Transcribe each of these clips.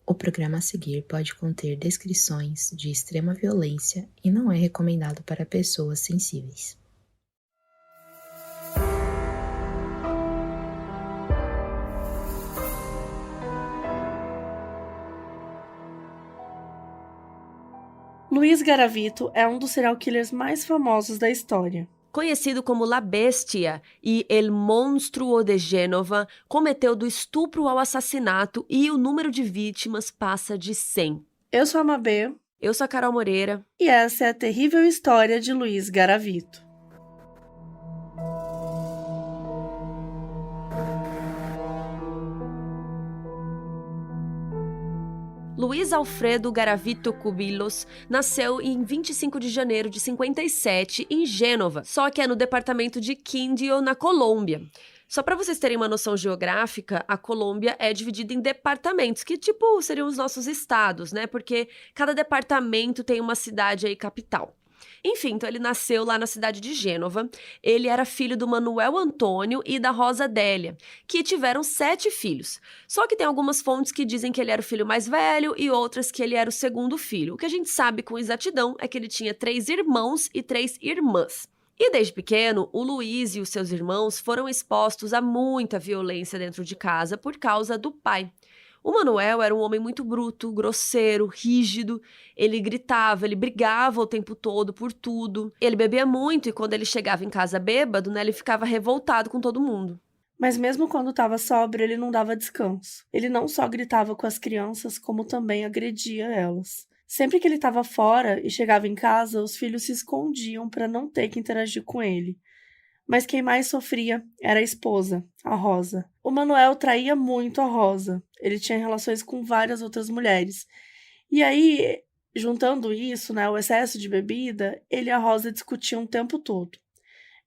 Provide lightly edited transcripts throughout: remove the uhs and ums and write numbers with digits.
O programa a seguir pode conter descrições de extrema violência e não é recomendado para pessoas sensíveis. Luiz Garavito é um dos serial killers mais famosos da história. Conhecido como La Bestia e El Monstruo de Gênova, cometeu do estupro ao assassinato e o número de vítimas passa de 100. Eu sou a Mabê. Eu sou a Carol Moreira. E essa é a terrível história de Luiz Garavito. Luiz Alfredo Garavito Cubillos nasceu em 25 de janeiro de 57 em Gênova, só que é no departamento de Quindio, na Colômbia. Só para vocês terem uma noção geográfica, a Colômbia é dividida em departamentos, que seriam os nossos estados, né? Porque cada departamento tem uma cidade aí capital. Enfim, então ele nasceu lá na cidade de Gênova. Ele era filho do Manuel Antônio e da Rosa Délia, que tiveram 7 filhos. Só que tem algumas fontes que dizem que ele era o filho mais velho e outras que ele era o segundo filho. O que a gente sabe com exatidão é que ele tinha 3 irmãos e 3 irmãs. E desde pequeno, o Luiz e os seus irmãos foram expostos a muita violência dentro de casa por causa do pai. O Manuel era um homem muito bruto, grosseiro, rígido. Ele gritava, ele brigava o tempo todo por tudo. Ele bebia muito e quando ele chegava em casa bêbado, né, ele ficava revoltado com todo mundo. Mas mesmo quando estava sóbrio, ele não dava descanso. Ele não só gritava com as crianças, como também agredia elas. Sempre que ele estava fora e chegava em casa, os filhos se escondiam para não ter que interagir com ele. Mas quem mais sofria era a esposa, a Rosa. O Manuel traía muito a Rosa. Ele tinha relações com várias outras mulheres. E aí, juntando isso, né, o excesso de bebida, ele e a Rosa discutiam o tempo todo.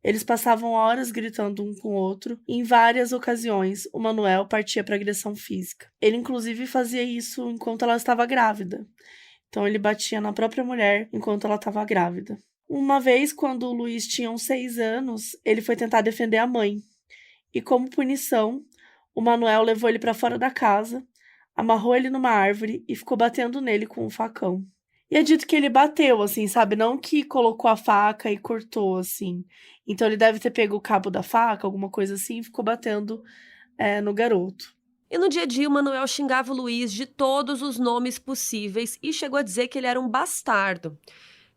Eles passavam horas gritando um com o outro. E em várias ocasiões, o Manuel partia para agressão física. Ele, inclusive, fazia isso enquanto ela estava grávida. Então, ele batia na própria mulher enquanto ela estava grávida. Uma vez, quando o Luiz tinha uns 6 anos, ele foi tentar defender a mãe. E como punição, o Manuel levou ele para fora da casa, amarrou ele numa árvore e ficou batendo nele com um facão. E é dito que ele bateu, assim, sabe? Não que colocou a faca e cortou, assim. Então ele deve ter pego o cabo da faca, alguma coisa assim, e ficou batendo no garoto. E no dia a dia, o Manuel xingava o Luiz de todos os nomes possíveis e chegou a dizer que ele era um bastardo.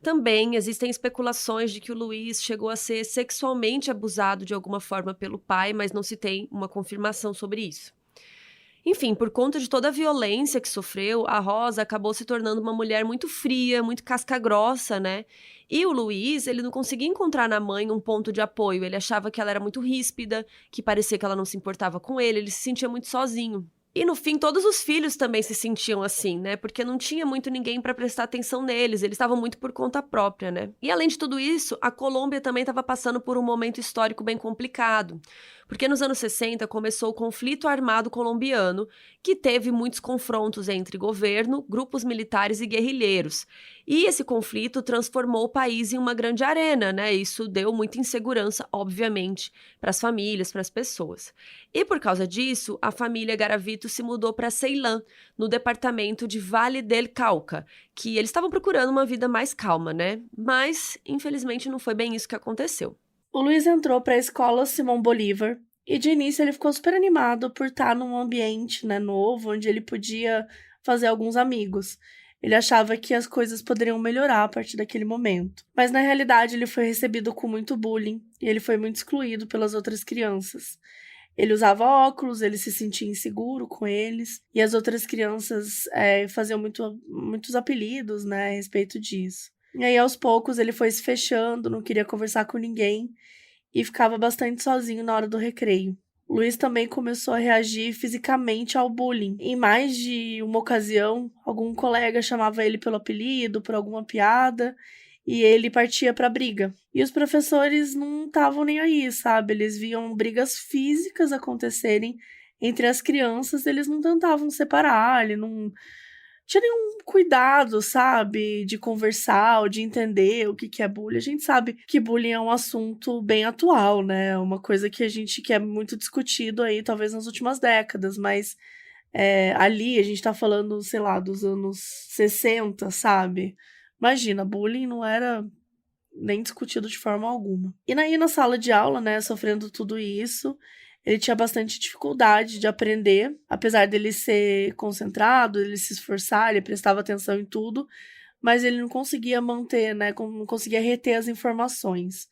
Também existem especulações de que o Luiz chegou a ser sexualmente abusado de alguma forma pelo pai, mas não se tem uma confirmação sobre isso. Enfim, por conta de toda a violência que sofreu, a Rosa acabou se tornando uma mulher muito fria, muito casca-grossa, né? E o Luiz, ele não conseguia encontrar na mãe um ponto de apoio. Ele achava que ela era muito ríspida, que parecia que ela não se importava com ele se sentia muito sozinho. E no fim, todos os filhos também se sentiam assim, né? Porque não tinha muito ninguém para prestar atenção neles, eles estavam muito por conta própria, né? E além de tudo isso, a Colômbia também estava passando por um momento histórico bem complicado. Porque nos anos 60 começou o conflito armado colombiano, que teve muitos confrontos entre governo, grupos militares e guerrilheiros. E esse conflito transformou o país em uma grande arena, né? Isso deu muita insegurança, obviamente, para as famílias, para as pessoas. E por causa disso, a família Garavito se mudou para Ceilã, no departamento de Valle del Cauca, que eles estavam procurando uma vida mais calma, né? Mas, infelizmente, não foi bem isso que aconteceu. O Luiz entrou para a escola Simão Bolívar e de início ele ficou super animado por estar num ambiente, né, novo, onde ele podia fazer alguns amigos. Ele achava que as coisas poderiam melhorar a partir daquele momento. Mas na realidade ele foi recebido com muito bullying e ele foi muito excluído pelas outras crianças. Ele usava óculos, ele se sentia inseguro com eles e as outras crianças faziam muitos apelidos, né, a respeito disso. E aí, aos poucos, ele foi se fechando, não queria conversar com ninguém e ficava bastante sozinho na hora do recreio. Luiz também começou a reagir fisicamente ao bullying. Em mais de uma ocasião, algum colega chamava ele pelo apelido, por alguma piada, e ele partia para briga. E os professores não estavam nem aí, sabe? Eles viam brigas físicas acontecerem entre as crianças, eles não tentavam separar, ele não tinha nenhum cuidado, sabe, de conversar ou de entender o que é bullying. A gente sabe que bullying é um assunto bem atual, né? Uma coisa que é muito discutido aí, talvez nas últimas décadas, mas Ali a gente tá falando, sei lá, dos anos 60, sabe? Imagina, bullying não era nem discutido de forma alguma. E aí na sala de aula, né, sofrendo tudo isso, ele tinha bastante dificuldade de aprender, apesar dele ser concentrado, ele se esforçar, ele prestava atenção em tudo, mas ele não conseguia manter, né, não conseguia reter as informações.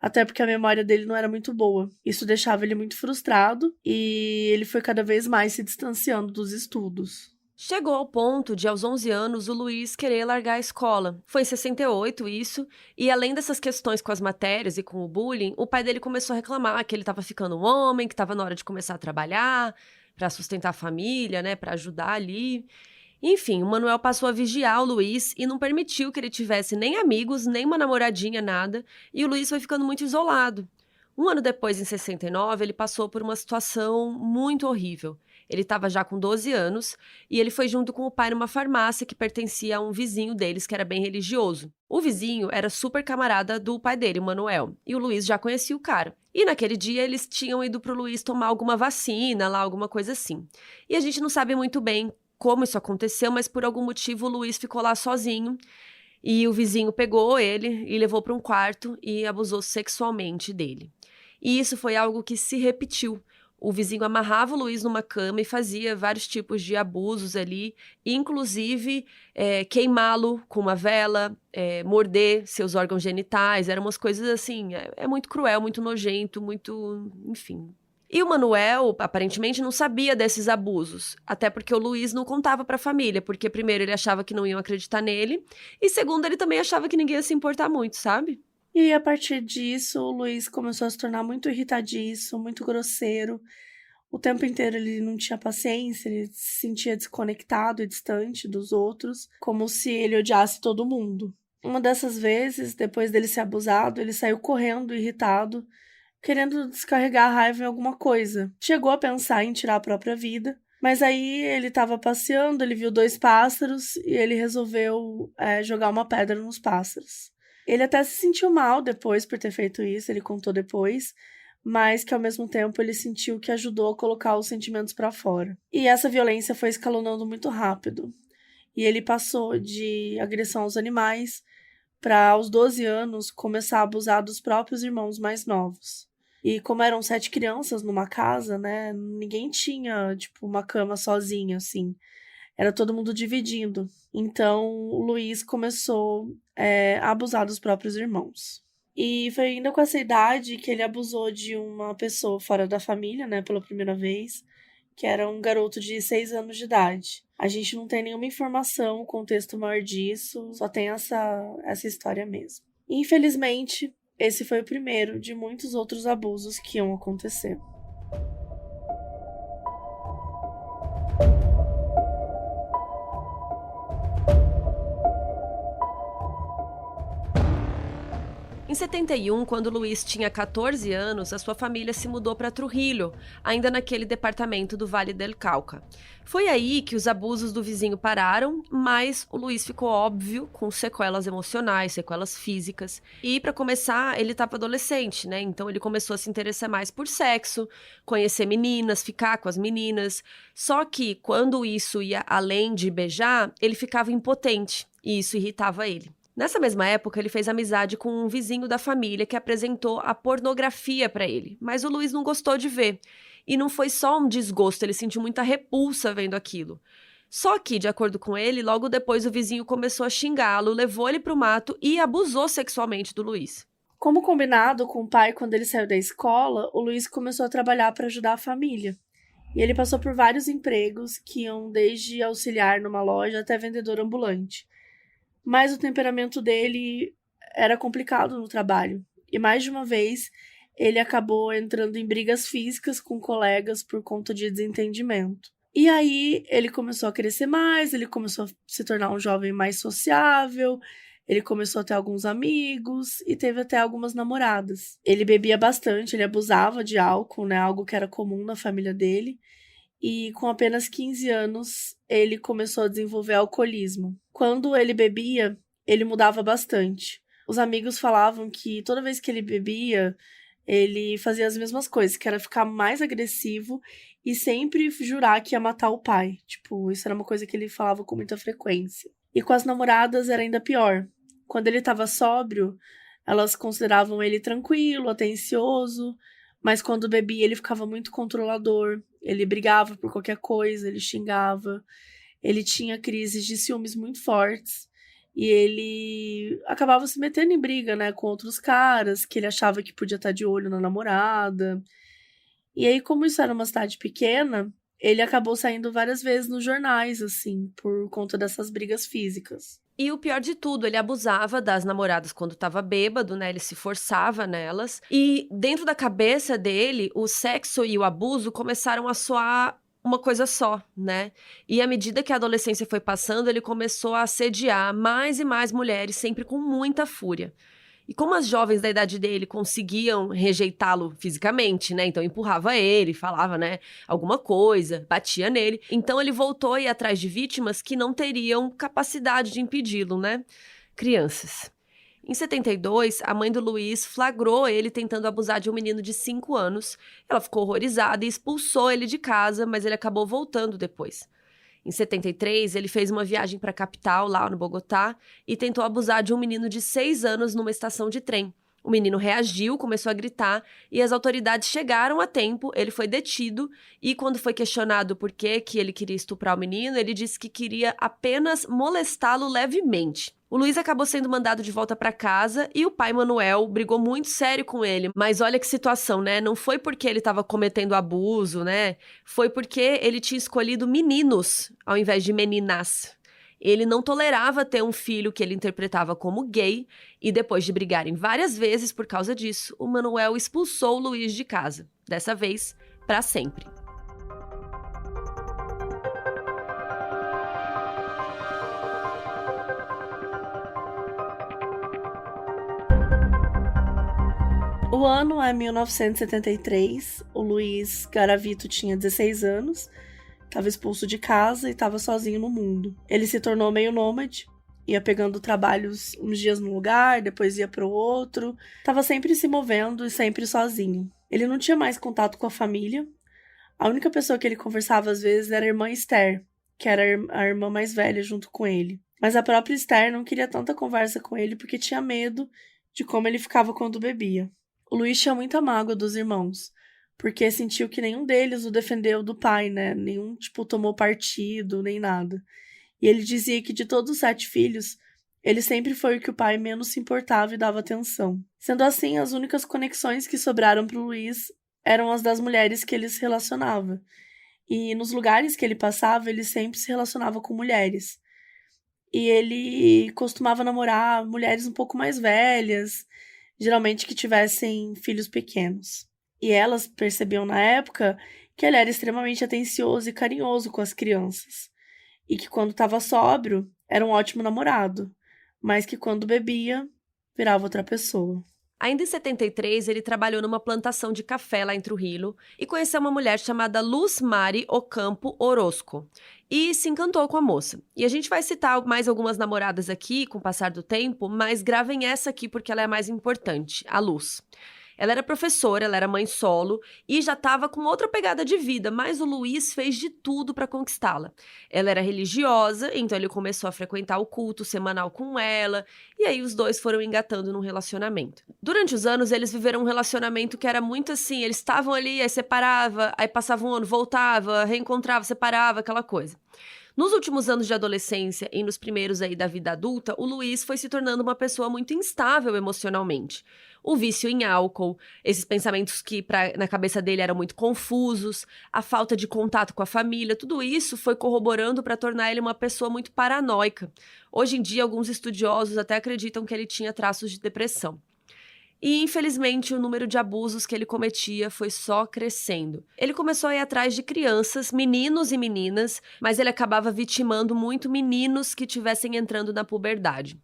Até porque a memória dele não era muito boa. Isso deixava ele muito frustrado e ele foi cada vez mais se distanciando dos estudos. Chegou ao ponto de, aos 11 anos, o Luiz querer largar a escola. Foi em 68 isso, e além dessas questões com as matérias e com o bullying, o pai dele começou a reclamar que ele estava ficando um homem, que estava na hora de começar a trabalhar, para sustentar a família, né, para ajudar ali. Enfim, o Manuel passou a vigiar o Luiz e não permitiu que ele tivesse nem amigos, nem uma namoradinha, nada, e o Luiz foi ficando muito isolado. Um ano depois, em 69, ele passou por uma situação muito horrível. Ele estava já com 12 anos e ele foi junto com o pai numa farmácia que pertencia a um vizinho deles que era bem religioso. O vizinho era super camarada do pai dele, o Manuel, e o Luiz já conhecia o cara. E naquele dia eles tinham ido pro Luiz tomar alguma vacina lá, alguma coisa assim. E a gente não sabe muito bem como isso aconteceu, mas por algum motivo o Luiz ficou lá sozinho e o vizinho pegou ele e levou para um quarto e abusou sexualmente dele. E isso foi algo que se repetiu. O vizinho amarrava o Luiz numa cama e fazia vários tipos de abusos ali, inclusive queimá-lo com uma vela, morder seus órgãos genitais, eram umas coisas assim, é muito cruel, muito nojento, muito, enfim. E o Manuel, aparentemente, não sabia desses abusos, até porque o Luiz não contava para a família, porque primeiro ele achava que não iam acreditar nele, e segundo ele também achava que ninguém ia se importar muito, sabe? E a partir disso, o Luiz começou a se tornar muito irritadiço, muito grosseiro. O tempo inteiro ele não tinha paciência, ele se sentia desconectado e distante dos outros, como se ele odiasse todo mundo. Uma dessas vezes, depois dele ser abusado, ele saiu correndo, irritado, querendo descarregar a raiva em alguma coisa. Chegou a pensar em tirar a própria vida, mas aí ele estava passeando, ele viu 2 pássaros e ele resolveu jogar uma pedra nos pássaros. Ele até se sentiu mal depois por ter feito isso, ele contou depois, mas que ao mesmo tempo ele sentiu que ajudou a colocar os sentimentos para fora. E essa violência foi escalonando muito rápido. E ele passou de agressão aos animais para, aos 12 anos, começar a abusar dos próprios irmãos mais novos. E como eram 7 crianças numa casa, né, ninguém tinha, tipo, uma cama sozinha, assim. Era todo mundo dividindo. Então, o Luiz começou a abusar dos próprios irmãos. E foi ainda com essa idade que ele abusou de uma pessoa fora da família, né, pela primeira vez, que era um garoto de 6 anos de idade. A gente não tem nenhuma informação, contexto maior disso, só tem essa história mesmo. Infelizmente, esse foi o primeiro de muitos outros abusos que iam acontecer. Em 71, quando Luiz tinha 14 anos, a sua família se mudou para Trujillo, ainda naquele departamento do Vale del Cauca. Foi aí que os abusos do vizinho pararam, mas o Luiz ficou, óbvio, com sequelas emocionais, sequelas físicas. E, para começar, ele estava adolescente, né? Então ele começou a se interessar mais por sexo, conhecer meninas, ficar com as meninas. Só que, quando isso ia além de beijar, ele ficava impotente, e isso irritava ele. Nessa mesma época, ele fez amizade com um vizinho da família que apresentou a pornografia para ele, mas o Luiz não gostou de ver. E não foi só um desgosto, ele sentiu muita repulsa vendo aquilo. Só que, de acordo com ele, logo depois o vizinho começou a xingá-lo, levou ele para o mato e abusou sexualmente do Luiz. Como combinado com o pai quando ele saiu da escola, o Luiz começou a trabalhar para ajudar a família. E ele passou por vários empregos que iam desde auxiliar numa loja até vendedor ambulante. Mas o temperamento dele era complicado no trabalho. E mais de uma vez, ele acabou entrando em brigas físicas com colegas por conta de desentendimento. E aí, ele começou a crescer mais, ele começou a se tornar um jovem mais sociável, ele começou a ter alguns amigos e teve até algumas namoradas. Ele bebia bastante, ele abusava de álcool, né, algo que era comum na família dele. E com apenas 15 anos, ele começou a desenvolver alcoolismo. Quando ele bebia, ele mudava bastante. Os amigos falavam que toda vez que ele bebia, ele fazia as mesmas coisas, que era ficar mais agressivo e sempre jurar que ia matar o pai. Tipo, isso era uma coisa que ele falava com muita frequência. E com as namoradas era ainda pior. Quando ele estava sóbrio, elas consideravam ele tranquilo, atencioso, mas quando bebia ele ficava muito controlador, ele brigava por qualquer coisa, ele xingava, ele tinha crises de ciúmes muito fortes. E ele acabava se metendo em briga, né, com outros caras, que ele achava que podia estar de olho na namorada. E aí, como isso era uma cidade pequena, ele acabou saindo várias vezes nos jornais, assim, por conta dessas brigas físicas. E o pior de tudo, ele abusava das namoradas quando estava bêbado, né? Ele se forçava nelas. E dentro da cabeça dele, o sexo e o abuso começaram a soar uma coisa só, né? E à medida que a adolescência foi passando, ele começou a assediar mais e mais mulheres, sempre com muita fúria. E como as jovens da idade dele conseguiam rejeitá-lo fisicamente, né? Então empurrava ele, falava, né, alguma coisa, batia nele. Então ele voltou a ir atrás de vítimas que não teriam capacidade de impedi-lo, né? Crianças. Em 72, a mãe do Luiz flagrou ele tentando abusar de um menino de 5 anos. Ela ficou horrorizada e expulsou ele de casa, mas ele acabou voltando depois. Em 73, ele fez uma viagem para a capital, lá no Bogotá, e tentou abusar de um menino de 6 anos numa estação de trem. O menino reagiu, começou a gritar, e as autoridades chegaram a tempo, ele foi detido, e quando foi questionado por que ele queria estuprar o menino, ele disse que queria apenas molestá-lo levemente. O Luiz acabou sendo mandado de volta para casa e o pai Manuel brigou muito sério com ele. Mas olha que situação, né? Não foi porque ele estava cometendo abuso, né? Foi porque ele tinha escolhido meninos ao invés de meninas. Ele não tolerava ter um filho que ele interpretava como gay e depois de brigarem várias vezes por causa disso, o Manuel expulsou o Luiz de casa. Dessa vez, para sempre. O ano é 1973, o Luiz Garavito tinha 16 anos, estava expulso de casa e estava sozinho no mundo. Ele se tornou meio nômade, ia pegando trabalhos uns dias num lugar, depois ia para o outro, estava sempre se movendo e sempre sozinho. Ele não tinha mais contato com a família, a única pessoa que ele conversava às vezes era a irmã Esther, que era a irmã mais velha junto com ele. Mas a própria Esther não queria tanta conversa com ele porque tinha medo de como ele ficava quando bebia. O Luiz tinha muita mágoa dos irmãos, porque sentiu que nenhum deles o defendeu do pai, né? Nenhum, tomou partido, nem nada. E ele dizia que de todos os 7 filhos, ele sempre foi o que o pai menos se importava e dava atenção. Sendo assim, as únicas conexões que sobraram para o Luiz eram as das mulheres que ele se relacionava. E nos lugares que ele passava, ele sempre se relacionava com mulheres. E ele costumava namorar mulheres um pouco mais velhas, geralmente que tivessem filhos pequenos. E elas percebiam na época que ele era extremamente atencioso e carinhoso com as crianças. E que quando estava sóbrio, era um ótimo namorado, mas que quando bebia, virava outra pessoa. Ainda em 73, ele trabalhou numa plantação de café lá em Trujillo e conheceu uma mulher chamada Luz Mari Ocampo Orozco e se encantou com a moça. E a gente vai citar mais algumas namoradas aqui com o passar do tempo, mas gravem essa aqui porque ela é a mais importante, a Luz. Ela era professora, ela era mãe solo e já estava com outra pegada de vida, mas o Luiz fez de tudo para conquistá-la. Ela era religiosa, então ele começou a frequentar o culto semanal com ela, e aí os dois foram engatando num relacionamento. Durante os anos, eles viveram um relacionamento que era muito assim, eles estavam ali, aí separava, aí passava um ano, voltava, reencontrava, separava, aquela coisa. Nos últimos anos de adolescência e nos primeiros aí da vida adulta, o Luiz foi se tornando uma pessoa muito instável emocionalmente. O vício em álcool, esses pensamentos que na cabeça dele eram muito confusos, a falta de contato com a família, tudo isso foi corroborando para tornar ele uma pessoa muito paranoica. Hoje em dia, alguns estudiosos até acreditam que ele tinha traços de depressão. E, infelizmente, o número de abusos que ele cometia foi só crescendo. Ele começou a ir atrás de crianças, meninos e meninas, mas ele acabava vitimando muito meninos que estivessem entrando na puberdade.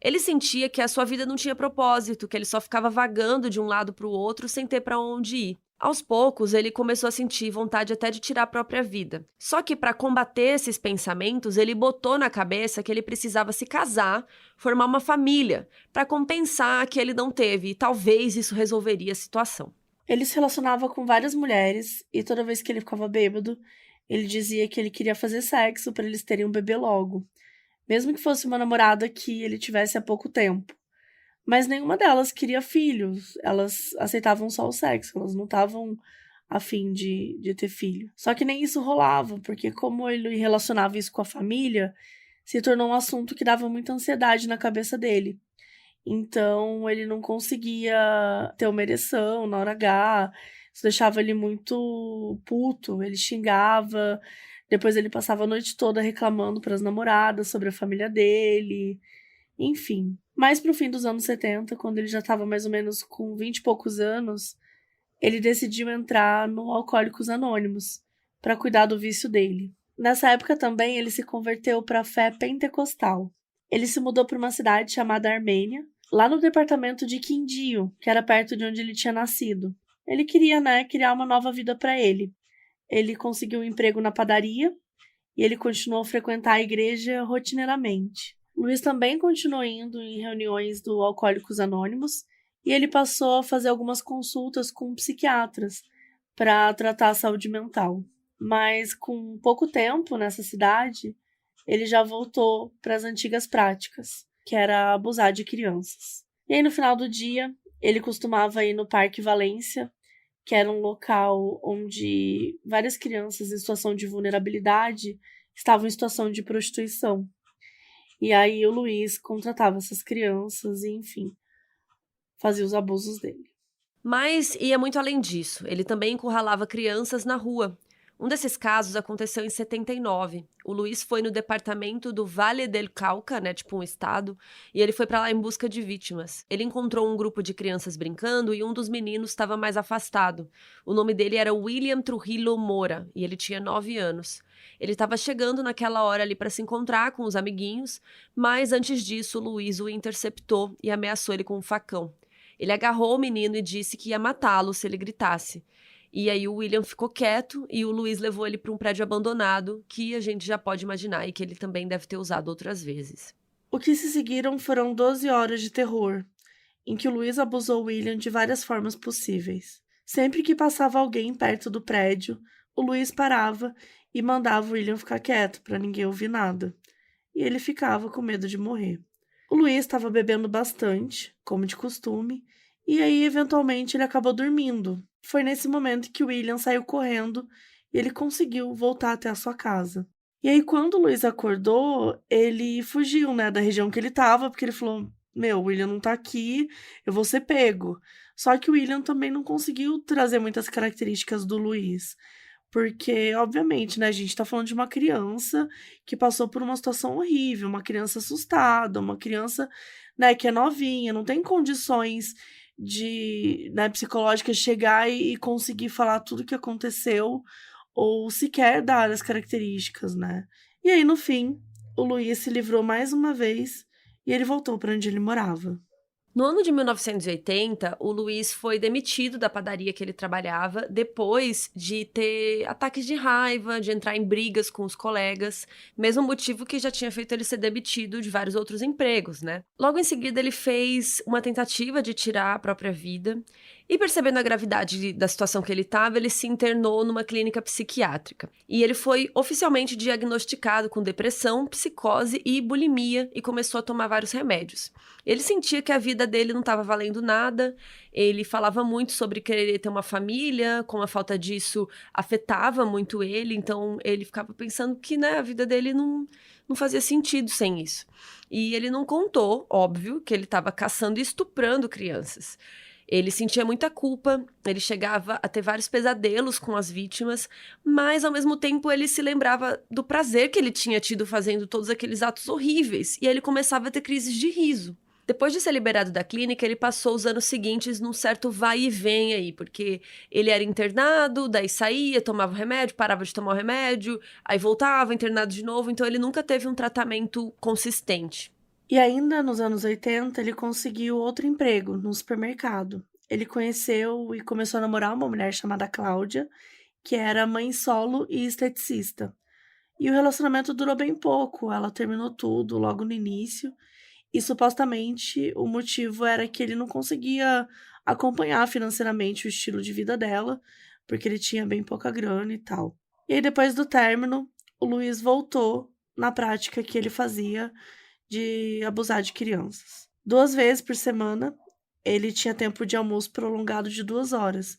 Ele sentia que a sua vida não tinha propósito, que ele só ficava vagando de um lado para o outro sem ter para onde ir. Aos poucos, ele começou a sentir vontade até de tirar a própria vida. Só que para combater esses pensamentos, ele botou na cabeça que ele precisava se casar, formar uma família, para compensar que ele não teve, e talvez isso resolveria a situação. Ele se relacionava com várias mulheres e toda vez que ele ficava bêbado, ele dizia que ele queria fazer sexo para eles terem um bebê logo, mesmo que fosse uma namorada que ele tivesse há pouco tempo. Mas nenhuma delas queria filhos, elas aceitavam só o sexo, elas não estavam a fim de ter filho. Só que nem isso rolava, porque como ele relacionava isso com a família, se tornou um assunto que dava muita ansiedade na cabeça dele. Então ele não conseguia ter uma ereção na hora H, isso deixava ele muito puto, ele xingava, depois ele passava a noite toda reclamando para as namoradas sobre a família dele, enfim. Mais pro fim dos anos 70, quando ele já estava mais ou menos com 20 e poucos anos, ele decidiu entrar no Alcoólicos Anônimos para cuidar do vício dele. Nessa época também ele se converteu para a fé pentecostal. Ele se mudou para uma cidade chamada Armênia, lá no departamento de Quindio, que era perto de onde ele tinha nascido. Ele queria, criar uma nova vida para ele. Ele conseguiu um emprego na padaria e ele continuou a frequentar a igreja rotineiramente. Luiz também continuou indo em reuniões do Alcoólicos Anônimos e ele passou a fazer algumas consultas com psiquiatras para tratar a saúde mental. Mas com pouco tempo nessa cidade, ele já voltou para as antigas práticas, que era abusar de crianças. E aí no final do dia, ele costumava ir no Parque Valência, que era um local onde várias crianças em situação de vulnerabilidade estavam em situação de prostituição. E aí o Luiz contratava essas crianças e, enfim, fazia os abusos dele. Mas ia muito além disso. Ele também encurralava crianças na rua. Um desses casos aconteceu em 79. O Luiz foi no departamento do Valle del Cauca, tipo um estado, e ele foi para lá em busca de vítimas. Ele encontrou um grupo de crianças brincando e um dos meninos estava mais afastado. O nome dele era William Trujillo Moura e ele tinha 9 anos. Ele estava chegando naquela hora ali para se encontrar com os amiguinhos, mas antes disso o Luiz o interceptou e ameaçou ele com um facão. Ele agarrou o menino e disse que ia matá-lo se ele gritasse. E aí o William ficou quieto e o Luiz levou ele para um prédio abandonado, que a gente já pode imaginar e que ele também deve ter usado outras vezes. O que se seguiram foram 12 horas de terror, em que o Luiz abusou o William de várias formas possíveis. Sempre que passava alguém perto do prédio, o Luiz parava e mandava o William ficar quieto para ninguém ouvir nada. E ele ficava com medo de morrer. O Luiz estava bebendo bastante, como de costume, e aí eventualmente ele acabou dormindo. Foi nesse momento que o William saiu correndo e ele conseguiu voltar até a sua casa. E aí quando o Luiz acordou, ele fugiu, da região que ele estava, porque ele falou: o William não tá aqui, eu vou ser pego. Só que o William também não conseguiu trazer muitas características do Luiz. Porque, obviamente, a gente tá falando de uma criança que passou por uma situação horrível, uma criança assustada, uma criança, que é novinha, não tem condições de, psicológicas chegar e conseguir falar tudo o que aconteceu ou sequer dar as características, E aí, no fim, o Luiz se livrou mais uma vez e ele voltou para onde ele morava. No ano de 1980, o Luiz foi demitido da padaria que ele trabalhava depois de ter ataques de raiva, de entrar em brigas com os colegas, mesmo motivo que já tinha feito ele ser demitido de vários outros empregos, Logo em seguida, ele fez uma tentativa de tirar a própria vida e, percebendo a gravidade da situação que ele estava, ele se internou numa clínica psiquiátrica. E ele foi oficialmente diagnosticado com depressão, psicose e bulimia e começou a tomar vários remédios. Ele sentia que a vida dele não estava valendo nada, ele falava muito sobre querer ter uma família, como a falta disso afetava muito ele, então ele ficava pensando que a vida dele não fazia sentido sem isso. E ele não contou, óbvio, que ele estava caçando e estuprando crianças. Ele sentia muita culpa, ele chegava a ter vários pesadelos com as vítimas, mas ao mesmo tempo ele se lembrava do prazer que ele tinha tido fazendo todos aqueles atos horríveis, e ele começava a ter crises de riso. Depois de ser liberado da clínica, ele passou os anos seguintes num certo vai e vem aí, porque ele era internado, daí saía, tomava o remédio, parava de tomar o remédio, aí voltava, internado de novo, então ele nunca teve um tratamento consistente. E ainda nos anos 80, ele conseguiu outro emprego no supermercado. ele conheceu e começou a namorar uma mulher chamada Cláudia, que era mãe solo e esteticista. E o relacionamento durou bem pouco, ela terminou tudo logo no início, e supostamente o motivo era que ele não conseguia acompanhar financeiramente o estilo de vida dela, porque ele tinha bem pouca grana e tal. E aí, depois do término, o Luiz voltou na prática que ele fazia de abusar de crianças. 2 vezes por semana, ele tinha tempo de almoço prolongado de 2 horas,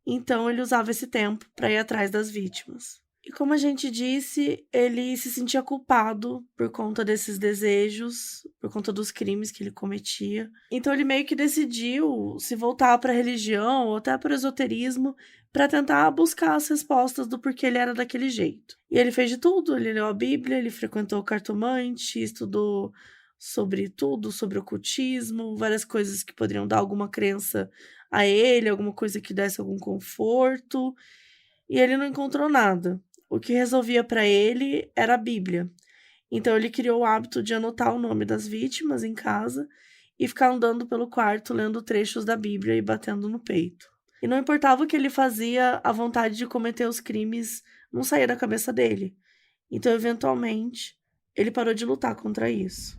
então ele usava esse tempo para ir atrás das vítimas. E como a gente disse, ele se sentia culpado por conta desses desejos, por conta dos crimes que ele cometia. Então ele meio que decidiu se voltar para a religião ou até para o esoterismo para tentar buscar as respostas do porquê ele era daquele jeito. E ele fez de tudo, ele leu a Bíblia, ele frequentou o cartomante, estudou sobre tudo, sobre ocultismo, várias coisas que poderiam dar alguma crença a ele, alguma coisa que desse algum conforto, e ele não encontrou nada. O que resolvia para ele era a Bíblia. Então ele criou o hábito de anotar o nome das vítimas em casa e ficar andando pelo quarto lendo trechos da Bíblia e batendo no peito. E não importava o que ele fazia, a vontade de cometer os crimes não saía da cabeça dele. Então, eventualmente, ele parou de lutar contra isso.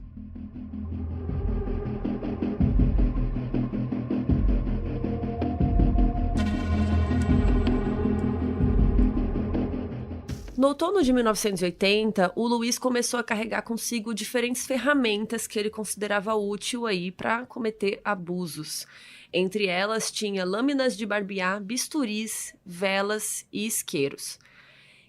No outono de 1980, o Luiz começou a carregar consigo diferentes ferramentas que ele considerava útil aí para cometer abusos. Entre elas tinha lâminas de barbear, bisturis, velas e isqueiros.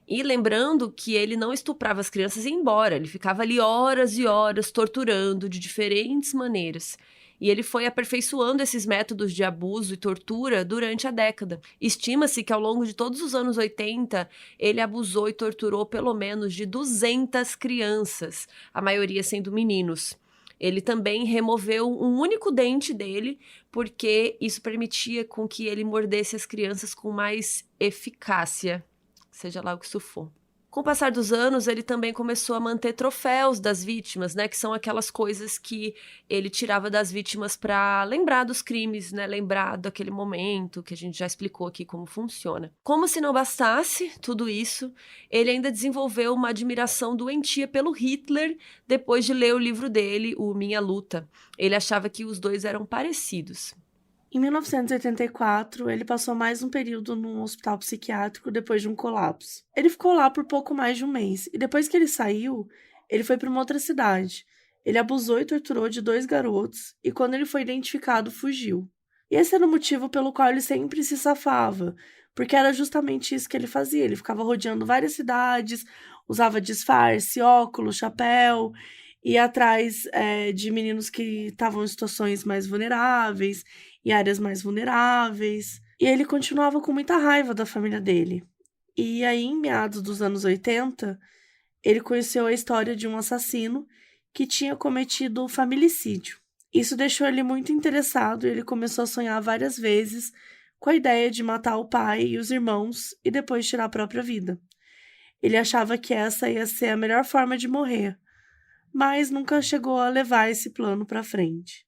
E lembrando que ele não estuprava as crianças e ia embora, ele ficava ali horas e horas torturando de diferentes maneiras. E ele foi aperfeiçoando esses métodos de abuso e tortura durante a década. Estima-se que ao longo de todos os anos 80, ele abusou e torturou pelo menos de 200 crianças, a maioria sendo meninos. Ele também removeu um único dente dele, porque isso permitia com que ele mordesse as crianças com mais eficácia, seja lá o que isso for. Com o passar dos anos, ele também começou a manter troféus das vítimas, né? Que são aquelas coisas que ele tirava das vítimas para lembrar dos crimes, né? Lembrar daquele momento que a gente já explicou aqui como funciona. Como se não bastasse tudo isso, ele ainda desenvolveu uma admiração doentia pelo Hitler depois de ler o livro dele, o Minha Luta. Ele achava que os dois eram parecidos. Em 1984, ele passou mais um período num hospital psiquiátrico depois de um colapso. Ele ficou lá por pouco mais de um mês, e depois que ele saiu, ele foi para uma outra cidade. Ele abusou e torturou de 2 garotos, e quando ele foi identificado, fugiu. E esse era o motivo pelo qual ele sempre se safava, porque era justamente isso que ele fazia. Ele ficava rodeando várias cidades, usava disfarce, óculos, chapéu, ia atrás de meninos que estavam em situações mais vulneráveis, e áreas mais vulneráveis, e ele continuava com muita raiva da família dele. E aí, em meados dos anos 80, ele conheceu a história de um assassino que tinha cometido familicídio. Isso deixou ele muito interessado e ele começou a sonhar várias vezes com a ideia de matar o pai e os irmãos e depois tirar a própria vida. Ele achava que essa ia ser a melhor forma de morrer, mas nunca chegou a levar esse plano para frente.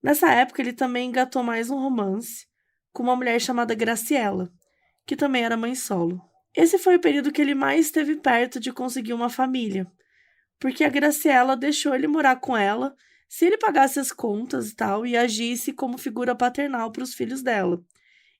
Nessa época, ele também engatou mais um romance com uma mulher chamada Graciela, que também era mãe solo. Esse foi o período que ele mais esteve perto de conseguir uma família, porque a Graciela deixou ele morar com ela se ele pagasse as contas e tal e agisse como figura paternal para os filhos dela.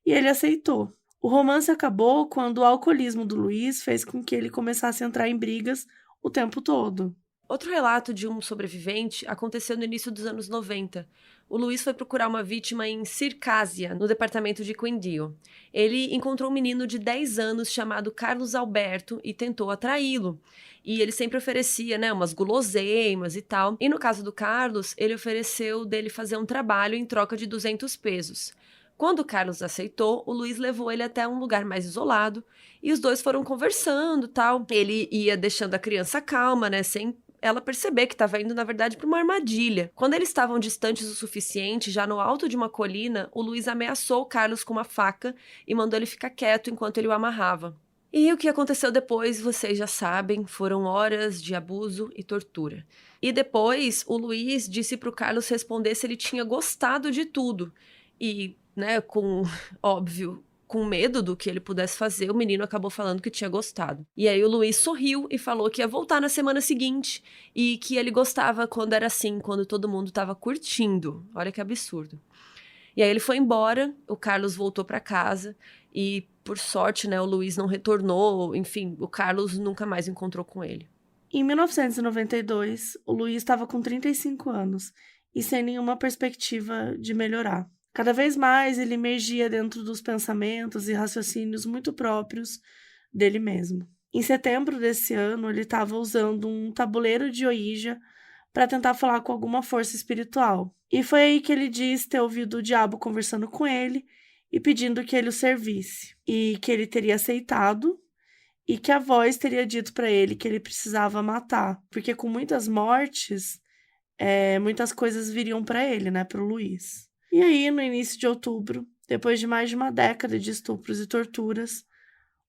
E ele aceitou. O romance acabou quando o alcoolismo do Luiz fez com que ele começasse a entrar em brigas o tempo todo. Outro relato de um sobrevivente aconteceu no início dos anos 90. O Luiz foi procurar uma vítima em Circásia, no departamento de Quindío. Ele encontrou um menino de 10 anos chamado Carlos Alberto e tentou atraí-lo. E ele sempre oferecia, umas guloseimas e tal. E no caso do Carlos, ele ofereceu dele fazer um trabalho em troca de 200 pesos. Quando o Carlos aceitou, o Luiz levou ele até um lugar mais isolado e os dois foram conversando, tal. Ele ia deixando a criança calma, sem ela perceber que estava indo, na verdade, para uma armadilha. Quando eles estavam distantes o suficiente, já no alto de uma colina, o Luiz ameaçou o Carlos com uma faca e mandou ele ficar quieto enquanto ele o amarrava. E o que aconteceu depois, vocês já sabem, foram horas de abuso e tortura. E depois, o Luiz disse para o Carlos responder se ele tinha gostado de tudo. E, né, óbvio, com medo do que ele pudesse fazer, o menino acabou falando que tinha gostado. E aí o Luiz sorriu e falou que ia voltar na semana seguinte e que ele gostava quando era assim, quando todo mundo tava curtindo. Olha que absurdo. E aí ele foi embora, o Carlos voltou para casa e, por sorte, né, o Luiz não retornou, enfim, o Carlos nunca mais encontrou com ele. Em 1992, o Luiz estava com 35 anos e sem nenhuma perspectiva de melhorar. Cada vez mais ele emergia dentro dos pensamentos e raciocínios muito próprios dele mesmo. Em setembro desse ano, ele estava usando um tabuleiro de Ouija para tentar falar com alguma força espiritual. E foi aí que ele diz ter ouvido o diabo conversando com ele e pedindo que ele o servisse. E que ele teria aceitado e que a voz teria dito para ele que ele precisava matar. Porque com muitas mortes, muitas coisas viriam para ele, né, para o Luiz. E aí, no início de outubro, depois de mais de uma década de estupros e torturas,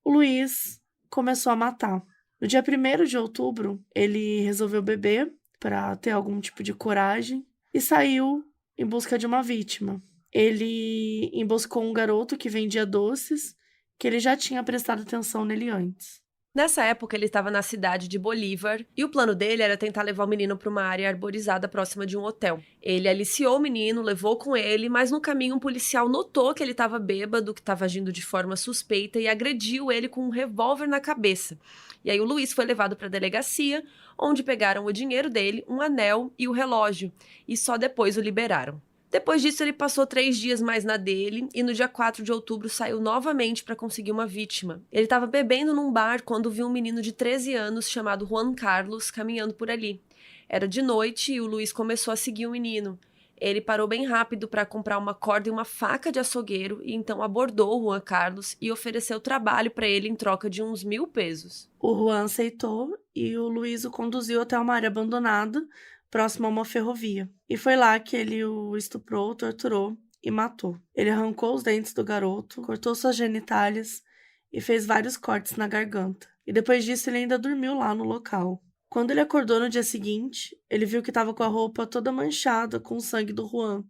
o Luiz começou a matar. No dia 1º de outubro, ele resolveu beber para ter algum tipo de coragem e saiu em busca de uma vítima. Ele emboscou um garoto que vendia doces, que ele já tinha prestado atenção nele antes. Nessa época, ele estava na cidade de Bolívar e o plano dele era tentar levar o menino para uma área arborizada próxima de um hotel. Ele aliciou o menino, levou com ele, mas no caminho um policial notou que ele estava bêbado, que estava agindo de forma suspeita e agrediu ele com um revólver na cabeça. E aí o Luiz foi levado para a delegacia, onde pegaram o dinheiro dele, um anel e o relógio, e só depois o liberaram. Depois disso, ele passou 3 dias mais na dele e no dia 4 de outubro saiu novamente para conseguir uma vítima. Ele estava bebendo num bar quando viu um menino de 13 anos chamado Juan Carlos caminhando por ali. Era de noite e o Luiz começou a seguir o menino. Ele parou bem rápido para comprar uma corda e uma faca de açougueiro e então abordou o Juan Carlos e ofereceu trabalho para ele em troca de uns 1.000 pesos. O Juan aceitou e o Luiz o conduziu até uma área abandonada, próximo a uma ferrovia. E foi lá que ele o estuprou, torturou e matou. Ele arrancou os dentes do garoto, cortou suas genitálias e fez vários cortes na garganta. E depois disso ele ainda dormiu lá no local. Quando ele acordou no dia seguinte, ele viu que estava com a roupa toda manchada com o sangue do Juan.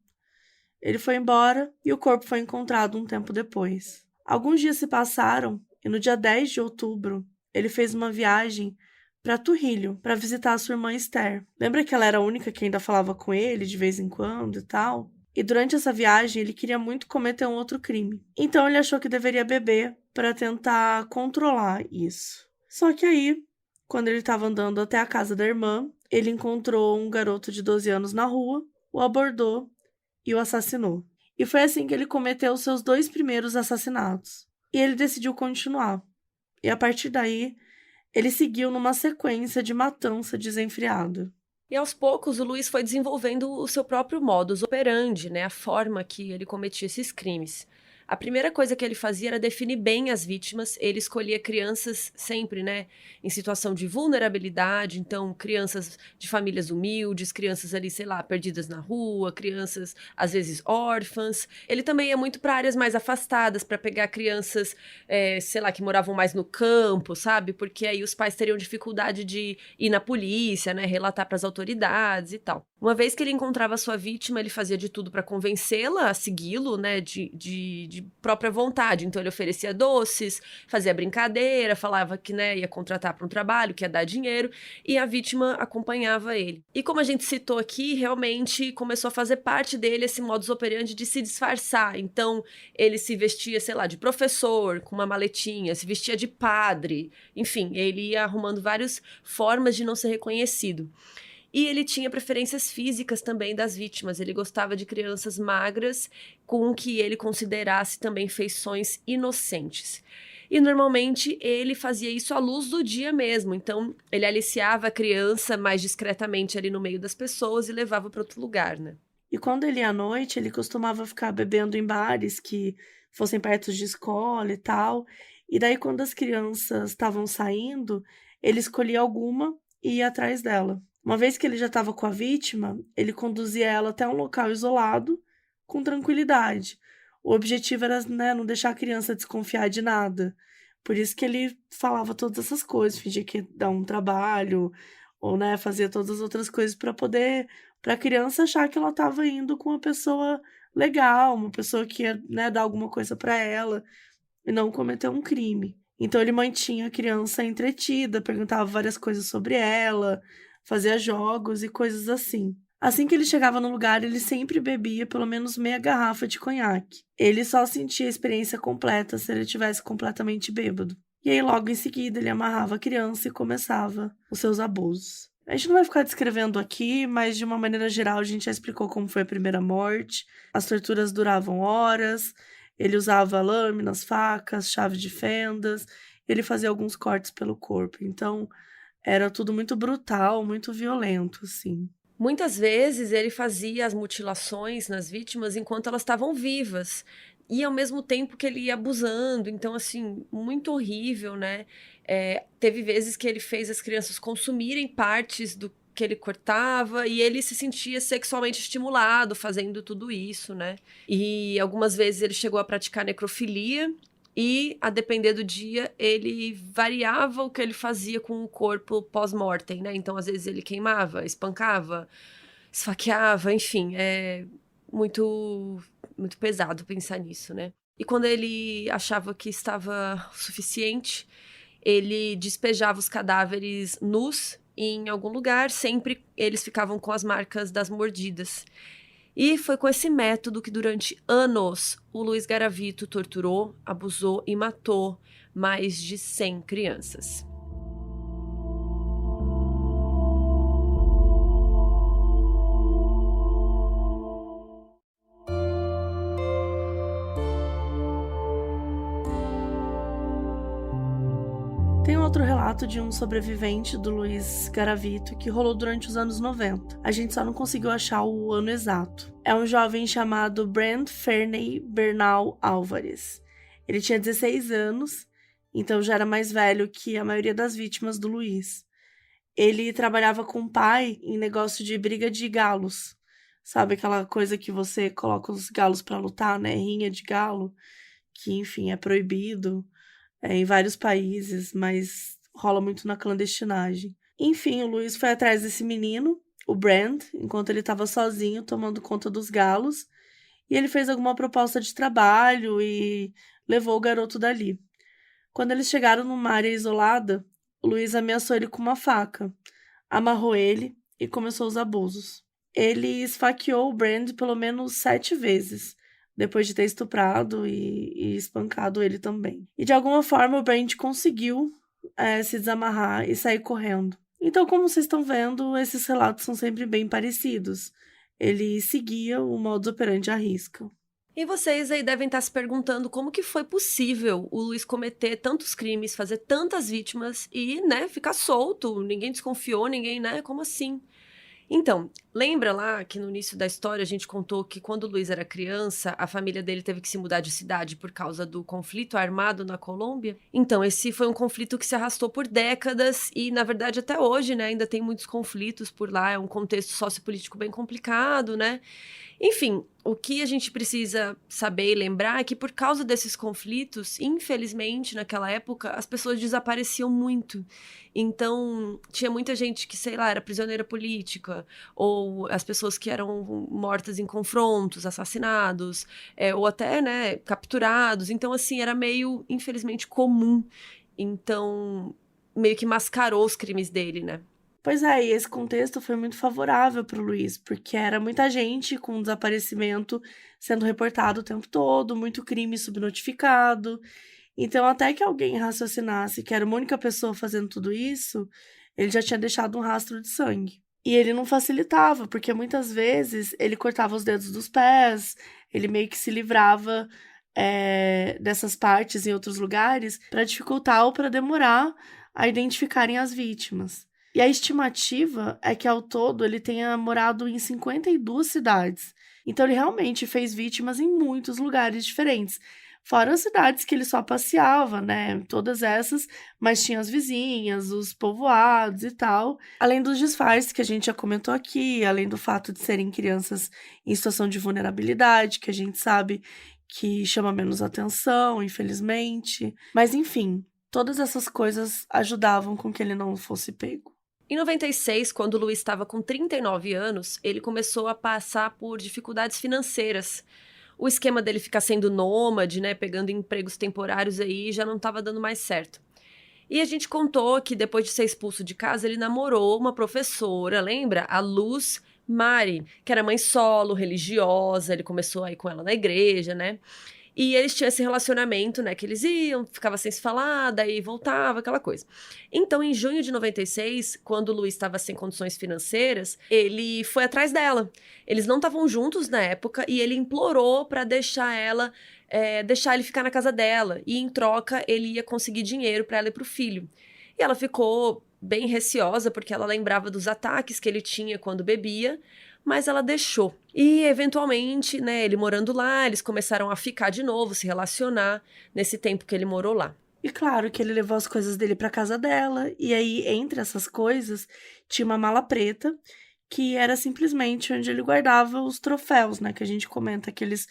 Ele foi embora e o corpo foi encontrado um tempo depois. Alguns dias se passaram e no dia 10 de outubro ele fez uma viagem para Trujillo, para visitar a sua irmã Esther. Lembra que ela era a única que ainda falava com ele de vez em quando e tal? E durante essa viagem ele queria muito cometer um outro crime. Então ele achou que deveria beber para tentar controlar isso. Só que aí, quando ele estava andando até a casa da irmã, ele encontrou um garoto de 12 anos na rua, o abordou e o assassinou. E foi assim que ele cometeu os seus 2 primeiros assassinatos. E ele decidiu continuar. E a partir daí, ele seguiu numa sequência de matança desenfreada. E aos poucos o Luiz foi desenvolvendo o seu próprio modus operandi, né, a forma que ele cometia esses crimes. A primeira coisa que ele fazia era definir bem as vítimas. Ele escolhia crianças sempre, né, em situação de vulnerabilidade. Então, crianças de famílias humildes, crianças ali, sei lá, perdidas na rua, crianças, às vezes, órfãs. Ele também ia muito para áreas mais afastadas, para pegar crianças, sei lá, que moravam mais no campo, sabe? Porque aí os pais teriam dificuldade de ir na polícia, né, relatar para as autoridades e tal. Uma vez que ele encontrava a sua vítima, ele fazia de tudo para convencê-la a segui-lo, né, de própria vontade. Então ele oferecia doces, fazia brincadeira, falava que, né, ia contratar para um trabalho, que ia dar dinheiro, e a vítima acompanhava ele. E como a gente citou aqui, realmente começou a fazer parte dele esse modus operandi de se disfarçar. Então ele se vestia, sei lá, de professor, com uma maletinha, se vestia de padre, enfim, ele ia arrumando várias formas de não ser reconhecido. E ele tinha preferências físicas também das vítimas. Ele gostava de crianças magras com o que ele considerasse também feições inocentes. E normalmente ele fazia isso à luz do dia mesmo. Então ele aliciava a criança mais discretamente ali no meio das pessoas e levava para outro lugar, né? E quando ele ia à noite, ele costumava ficar bebendo em bares que fossem perto de escola e tal. E daí quando as crianças estavam saindo, ele escolhia alguma e ia atrás dela. Uma vez que ele já estava com a vítima, ele conduzia ela até um local isolado, com tranquilidade. O objetivo era, né, não deixar a criança desconfiar de nada. Por isso que ele falava todas essas coisas, fingia que ia dar um trabalho, ou, né, fazia todas as outras coisas para a criança achar que ela estava indo com uma pessoa legal, uma pessoa que ia, né, dar alguma coisa para ela e não cometer um crime. Então ele mantinha a criança entretida, perguntava várias coisas sobre ela, fazia jogos e coisas assim. Assim que ele chegava no lugar, ele sempre bebia pelo menos meia garrafa de conhaque. Ele só sentia a experiência completa se ele estivesse completamente bêbado. E aí, logo em seguida, ele amarrava a criança e começava os seus abusos. A gente não vai ficar descrevendo aqui, mas de uma maneira geral a gente já explicou como foi a primeira morte. As torturas duravam horas, ele usava lâminas, facas, chave de fendas, ele fazia alguns cortes pelo corpo. Então, era tudo muito brutal, muito violento, assim. Muitas vezes ele fazia as mutilações nas vítimas enquanto elas estavam vivas. E ao mesmo tempo que ele ia abusando. Então, assim, muito horrível, né? Teve vezes que ele fez as crianças consumirem partes do que ele cortava e ele se sentia sexualmente estimulado fazendo tudo isso, né? E algumas vezes ele chegou a praticar necrofilia. E, a depender do dia, ele variava o que ele fazia com o corpo pós-mortem, né? Então, às vezes, ele queimava, espancava, esfaqueava, enfim. É muito, muito pesado pensar nisso, né? E quando ele achava que estava suficiente, ele despejava os cadáveres nus em algum lugar. Sempre eles ficavam com as marcas das mordidas. E foi com esse método que durante anos o Luiz Garavito torturou, abusou e matou mais de 100 crianças. Tem outro relato de um sobrevivente do Luiz Garavito que rolou durante os anos 90. A gente só não conseguiu achar o ano exato. É um jovem chamado Brent Ferney Bernal Álvares. Ele tinha 16 anos, então já era mais velho que a maioria das vítimas do Luiz. Ele trabalhava com o pai em negócio de briga de galos. Sabe aquela coisa que você coloca os galos pra lutar, né? Rinha de galo, que enfim é proibido em vários países, mas rola muito na clandestinagem. Enfim, o Luiz foi atrás desse menino, o Brand, enquanto ele estava sozinho tomando conta dos galos, e ele fez alguma proposta de trabalho e levou o garoto dali. Quando eles chegaram numa área isolada, o Luiz ameaçou ele com uma faca, amarrou ele e começou os abusos. Ele esfaqueou o Brand pelo menos 7 vezes, depois de ter estuprado e espancado ele também. E de alguma forma o Brand conseguiu se desamarrar e sair correndo. Então, como vocês estão vendo, esses relatos são sempre bem parecidos. Ele seguia o modus operandi à risca. E vocês aí devem estar se perguntando como que foi possível o Luiz cometer tantos crimes, fazer tantas vítimas e, né, ficar solto, ninguém desconfiou, ninguém, né, como assim? Então, lembra lá que no início da história a gente contou que quando o Luiz era criança, a família dele teve que se mudar de cidade por causa do conflito armado na Colômbia? Então, esse foi um conflito que se arrastou por décadas e, na verdade, até hoje, né, ainda tem muitos conflitos por lá, é um contexto sociopolítico bem complicado, né? Enfim, o que a gente precisa saber e lembrar é que por causa desses conflitos, infelizmente, naquela época, as pessoas desapareciam muito. Então, tinha muita gente que, sei lá, era prisioneira política, ou as pessoas que eram mortas em confrontos, assassinados, ou até, né, capturados. Então, assim, era meio, infelizmente, comum. Então, meio que mascarou os crimes dele, né? Pois é, e esse contexto foi muito favorável para o Luiz, porque era muita gente com desaparecimento sendo reportado o tempo todo, muito crime subnotificado. Então, até que alguém raciocinasse que era uma única pessoa fazendo tudo isso, ele já tinha deixado um rastro de sangue. E ele não facilitava, porque muitas vezes ele cortava os dedos dos pés, ele meio que se livrava dessas partes em outros lugares para dificultar ou para demorar a identificarem as vítimas. E a estimativa é que, ao todo, ele tenha morado em 52 cidades. Então, ele realmente fez vítimas em muitos lugares diferentes. Fora as cidades que ele só passeava, né? Todas essas, mas tinha as vizinhas, os povoados e tal. Além dos disfarces que a gente já comentou aqui, além do fato de serem crianças em situação de vulnerabilidade, que a gente sabe que chama menos atenção, infelizmente. Mas, enfim, todas essas coisas ajudavam com que ele não fosse pego. Em 96, quando o Luiz estava com 39 anos, ele começou a passar por dificuldades financeiras. O esquema dele ficar sendo nômade, né, pegando empregos temporários aí, já não estava dando mais certo. E a gente contou que depois de ser expulso de casa, ele namorou uma professora, lembra? A Luz Mari, que era mãe solo, religiosa, ele começou a ir com ela na igreja, né? E eles tinham esse relacionamento, né, que eles iam, ficava sem se falar, daí voltava, aquela coisa. Então, em junho de 96, quando o Luiz estava sem condições financeiras, ele foi atrás dela. Eles não estavam juntos na época e ele implorou para deixar ele ficar na casa dela. E, em troca, ele ia conseguir dinheiro para ela e para o filho. E ela ficou bem receosa, porque ela lembrava dos ataques que ele tinha quando bebia, mas ela deixou. E, eventualmente, né, ele morando lá, eles começaram a ficar de novo, se relacionar nesse tempo que ele morou lá. E claro que ele levou as coisas dele pra casa dela, e aí, entre essas coisas, tinha uma mala preta, que era simplesmente onde ele guardava os troféus, né, que a gente comenta, aqueles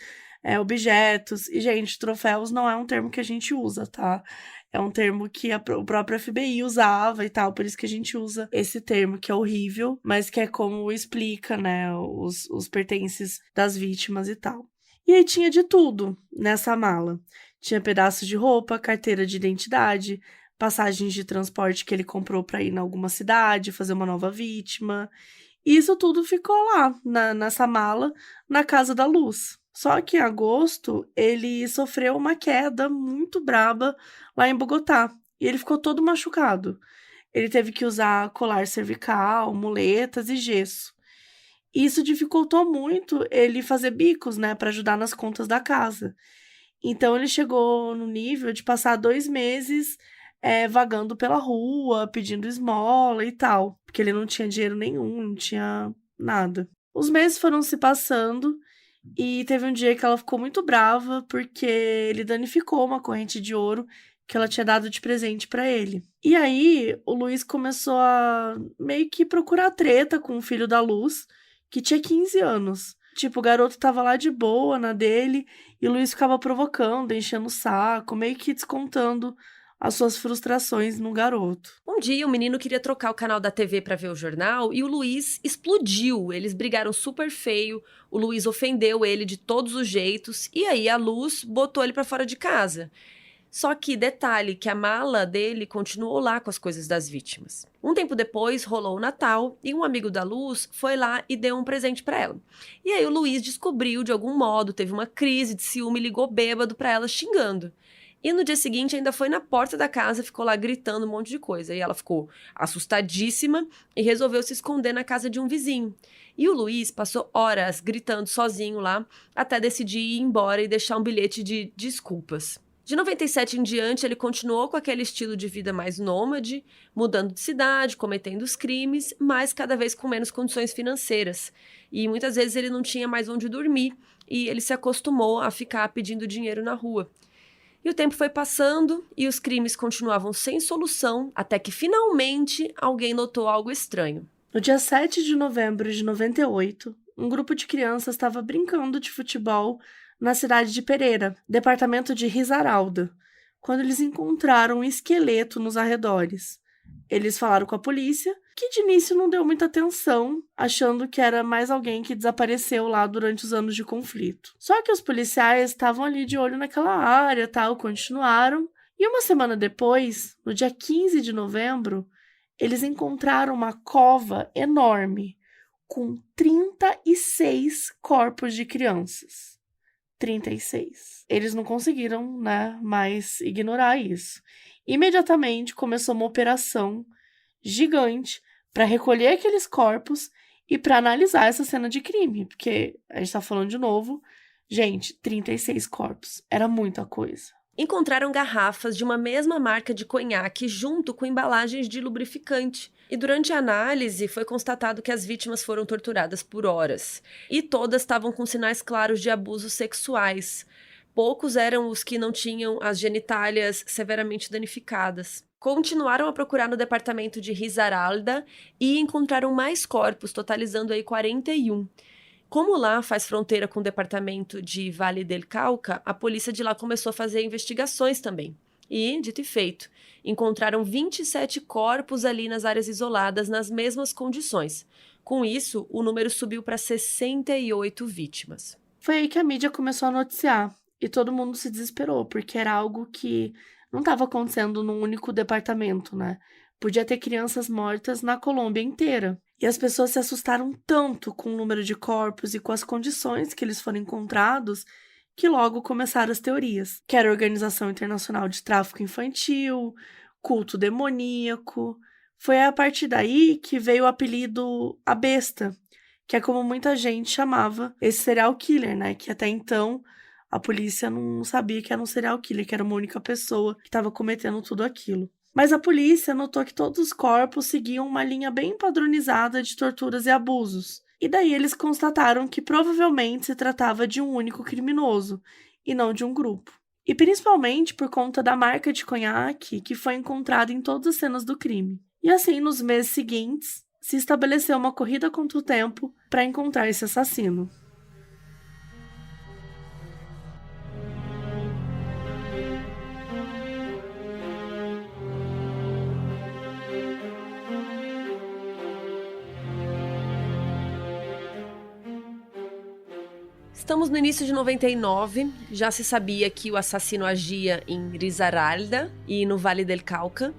objetos. E, gente, troféus não é um termo que a gente usa, tá? É um termo que o próprio FBI usava e tal, por isso que a gente usa esse termo, que é horrível, mas que é como explica, né, os pertences das vítimas e tal. E aí tinha de tudo nessa mala. Tinha pedaços de roupa, carteira de identidade, passagens de transporte que ele comprou para ir em alguma cidade, fazer uma nova vítima. E isso tudo ficou lá, nessa mala, na casa da Luz. Só que em agosto, ele sofreu uma queda muito braba lá em Bogotá. E ele ficou todo machucado. Ele teve que usar colar cervical, muletas e gesso. Isso dificultou muito ele fazer bicos, né, para ajudar nas contas da casa. Então, ele chegou no nível de passar 2 meses vagando pela rua, pedindo esmola e tal. Porque ele não tinha dinheiro nenhum, não tinha nada. Os meses foram se passando e teve um dia que ela ficou muito brava porque ele danificou uma corrente de ouro que ela tinha dado de presente pra ele. E aí, o Luiz começou a meio que procurar treta com o filho da Luz, que tinha 15 anos. Tipo, o garoto tava lá de boa, na dele, e o Luiz ficava provocando, enchendo o saco, meio que descontando as suas frustrações no garoto. Um dia, o menino queria trocar o canal da TV para ver o jornal e o Luiz explodiu. Eles brigaram super feio, o Luiz ofendeu ele de todos os jeitos e aí a Luz botou ele para fora de casa. Só que, detalhe, que a mala dele continuou lá com as coisas das vítimas. Um tempo depois, rolou o Natal e um amigo da Luz foi lá e deu um presente para ela. E aí o Luiz descobriu, de algum modo, teve uma crise de ciúme e ligou bêbado para ela xingando. E no dia seguinte ainda foi na porta da casa, ficou lá gritando um monte de coisa. E ela ficou assustadíssima e resolveu se esconder na casa de um vizinho. E o Luiz passou horas gritando sozinho lá, até decidir ir embora e deixar um bilhete de desculpas. De 97 em diante, ele continuou com aquele estilo de vida mais nômade, mudando de cidade, cometendo os crimes, mas cada vez com menos condições financeiras. E muitas vezes ele não tinha mais onde dormir e ele se acostumou a ficar pedindo dinheiro na rua. E o tempo foi passando e os crimes continuavam sem solução, até que finalmente alguém notou algo estranho. No dia 7 de novembro de 98, um grupo de crianças estava brincando de futebol na cidade de Pereira, departamento de Risaralda, quando eles encontraram um esqueleto nos arredores. Eles falaram com a polícia, que de início não deu muita atenção, achando que era mais alguém que desapareceu lá durante os anos de conflito. Só que os policiais estavam ali de olho naquela área, tal, continuaram. E uma semana depois, no dia 15 de novembro, eles encontraram uma cova enorme com 36 corpos de crianças. 36. Eles não conseguiram, né, mais ignorar isso. Imediatamente começou uma operação gigante para recolher aqueles corpos e para analisar essa cena de crime, porque a gente tá falando de novo, gente, 36 corpos, era muita coisa. Encontraram garrafas de uma mesma marca de conhaque junto com embalagens de lubrificante. E durante a análise foi constatado que as vítimas foram torturadas por horas. E todas estavam com sinais claros de abusos sexuais. Poucos eram os que não tinham as genitálias severamente danificadas. Continuaram a procurar no departamento de Risaralda e encontraram mais corpos, totalizando aí 41. Como lá faz fronteira com o departamento de Vale del Cauca, a polícia de lá começou a fazer investigações também. E, dito e feito, encontraram 27 corpos ali nas áreas isoladas nas mesmas condições. Com isso, o número subiu para 68 vítimas. Foi aí que a mídia começou a noticiar e todo mundo se desesperou, porque era algo que não estava acontecendo num único departamento, né? Podia ter crianças mortas na Colômbia inteira. E as pessoas se assustaram tanto com o número de corpos e com as condições que eles foram encontrados, que logo começaram as teorias, que era a Organização Internacional de Tráfico Infantil, culto demoníaco. Foi a partir daí que veio o apelido A Besta, que é como muita gente chamava esse serial killer, né? Que até então a polícia não sabia que era um serial killer, que era uma única pessoa que estava cometendo tudo aquilo. Mas a polícia notou que todos os corpos seguiam uma linha bem padronizada de torturas e abusos. E daí eles constataram que provavelmente se tratava de um único criminoso, e não de um grupo. E principalmente por conta da marca de conhaque que foi encontrada em todas as cenas do crime. E assim, nos meses seguintes, se estabeleceu uma corrida contra o tempo para encontrar esse assassino. Estamos no início de 99, já se sabia que o assassino agia em Risaralda e no Vale del Cauca,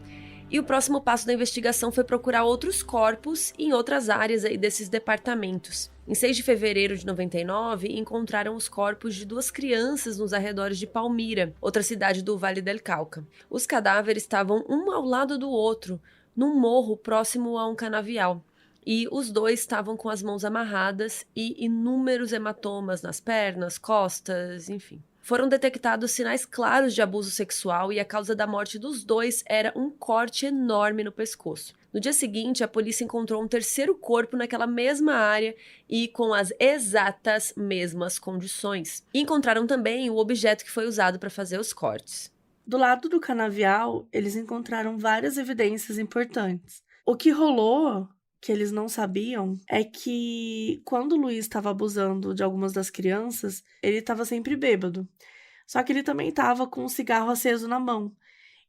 e o próximo passo da investigação foi procurar outros corpos em outras áreas aí desses departamentos. Em 6 de fevereiro de 99, encontraram os corpos de 2 crianças nos arredores de Palmira, outra cidade do Vale del Cauca. Os cadáveres estavam um ao lado do outro, num morro próximo a um canavial. E os 2 estavam com as mãos amarradas e inúmeros hematomas nas pernas, costas, enfim. Foram detectados sinais claros de abuso sexual e a causa da morte dos 2 era um corte enorme no pescoço. No dia seguinte, a polícia encontrou um terceiro corpo naquela mesma área e com as exatas mesmas condições. E encontraram também o objeto que foi usado para fazer os cortes. Do lado do canavial, eles encontraram várias evidências importantes. O que rolou, que eles não sabiam, é que quando o Luiz estava abusando de algumas das crianças, ele estava sempre bêbado. Só que ele também estava com um cigarro aceso na mão.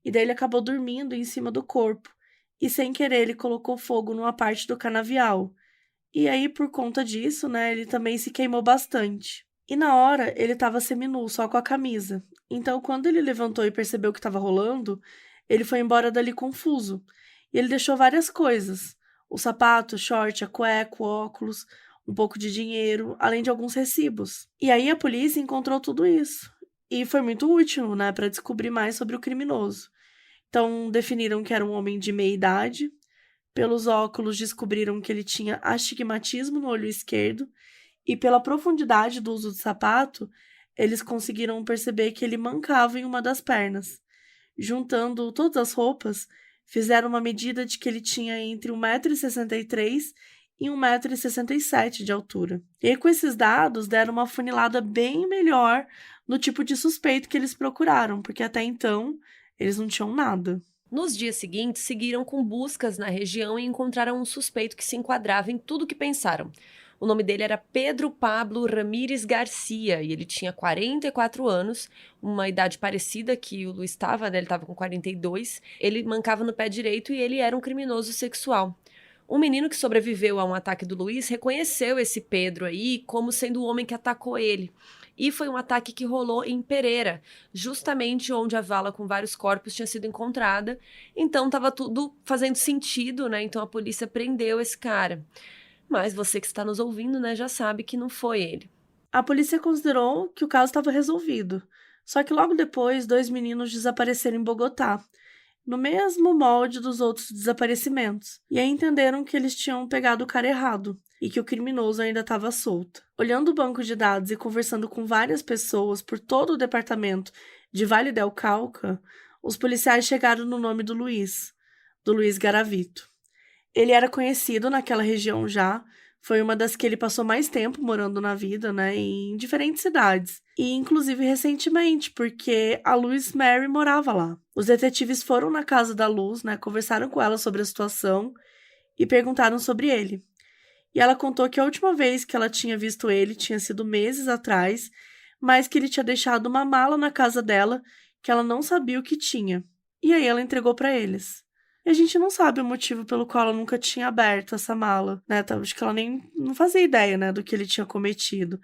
E daí ele acabou dormindo em cima do corpo. E sem querer ele colocou fogo numa parte do canavial. E aí, por conta disso, né, ele também se queimou bastante. E na hora, ele estava seminu, só com a camisa. Então, quando ele levantou e percebeu o que estava rolando, ele foi embora dali confuso. E ele deixou várias coisas. O sapato, o short, a cueca, o óculos, um pouco de dinheiro, além de alguns recibos. E aí a polícia encontrou tudo isso. E foi muito útil, né, para descobrir mais sobre o criminoso. Então, definiram que era um homem de meia idade. Pelos óculos, descobriram que ele tinha astigmatismo no olho esquerdo. E pela profundidade do uso do sapato, eles conseguiram perceber que ele mancava em uma das pernas. Juntando todas as roupas, fizeram uma medida de que ele tinha entre 1,63 m e 1,67 m de altura. E aí, com esses dados, deram uma funilada bem melhor no tipo de suspeito que eles procuraram, porque até então eles não tinham nada. Nos dias seguintes, seguiram com buscas na região e encontraram um suspeito que se enquadrava em tudo que pensaram. O nome dele era Pedro Pablo Ramírez Garcia e ele tinha 44 anos, uma idade parecida que o Luiz estava, né? Ele estava com 42. Ele mancava no pé direito e ele era um criminoso sexual. Um menino que sobreviveu a um ataque do Luiz reconheceu esse Pedro aí como sendo o homem que atacou ele. E foi um ataque que rolou em Pereira, justamente onde a vala com vários corpos tinha sido encontrada. Então estava tudo fazendo sentido, né? Então a polícia prendeu esse cara. Mas você que está nos ouvindo, né, já sabe que não foi ele. A polícia considerou que o caso estava resolvido. Só que logo depois, 2 meninos desapareceram em Bogotá, no mesmo molde dos outros desaparecimentos. E aí entenderam que eles tinham pegado o cara errado e que o criminoso ainda estava solto. Olhando o banco de dados e conversando com várias pessoas por todo o departamento de Vale del Cauca, os policiais chegaram no nome do Luiz Garavito. Ele era conhecido naquela região já, foi uma das que ele passou mais tempo morando na vida, né, em diferentes cidades. E inclusive recentemente, porque a Luz Mary morava lá. Os detetives foram na casa da Luz, né, conversaram com ela sobre a situação e perguntaram sobre ele. E ela contou que a última vez que ela tinha visto ele tinha sido meses atrás, mas que ele tinha deixado uma mala na casa dela que ela não sabia o que tinha. E aí ela entregou para eles. E a gente não sabe o motivo pelo qual ela nunca tinha aberto essa mala, né? Acho que ela nem não fazia ideia, né, do que ele tinha cometido.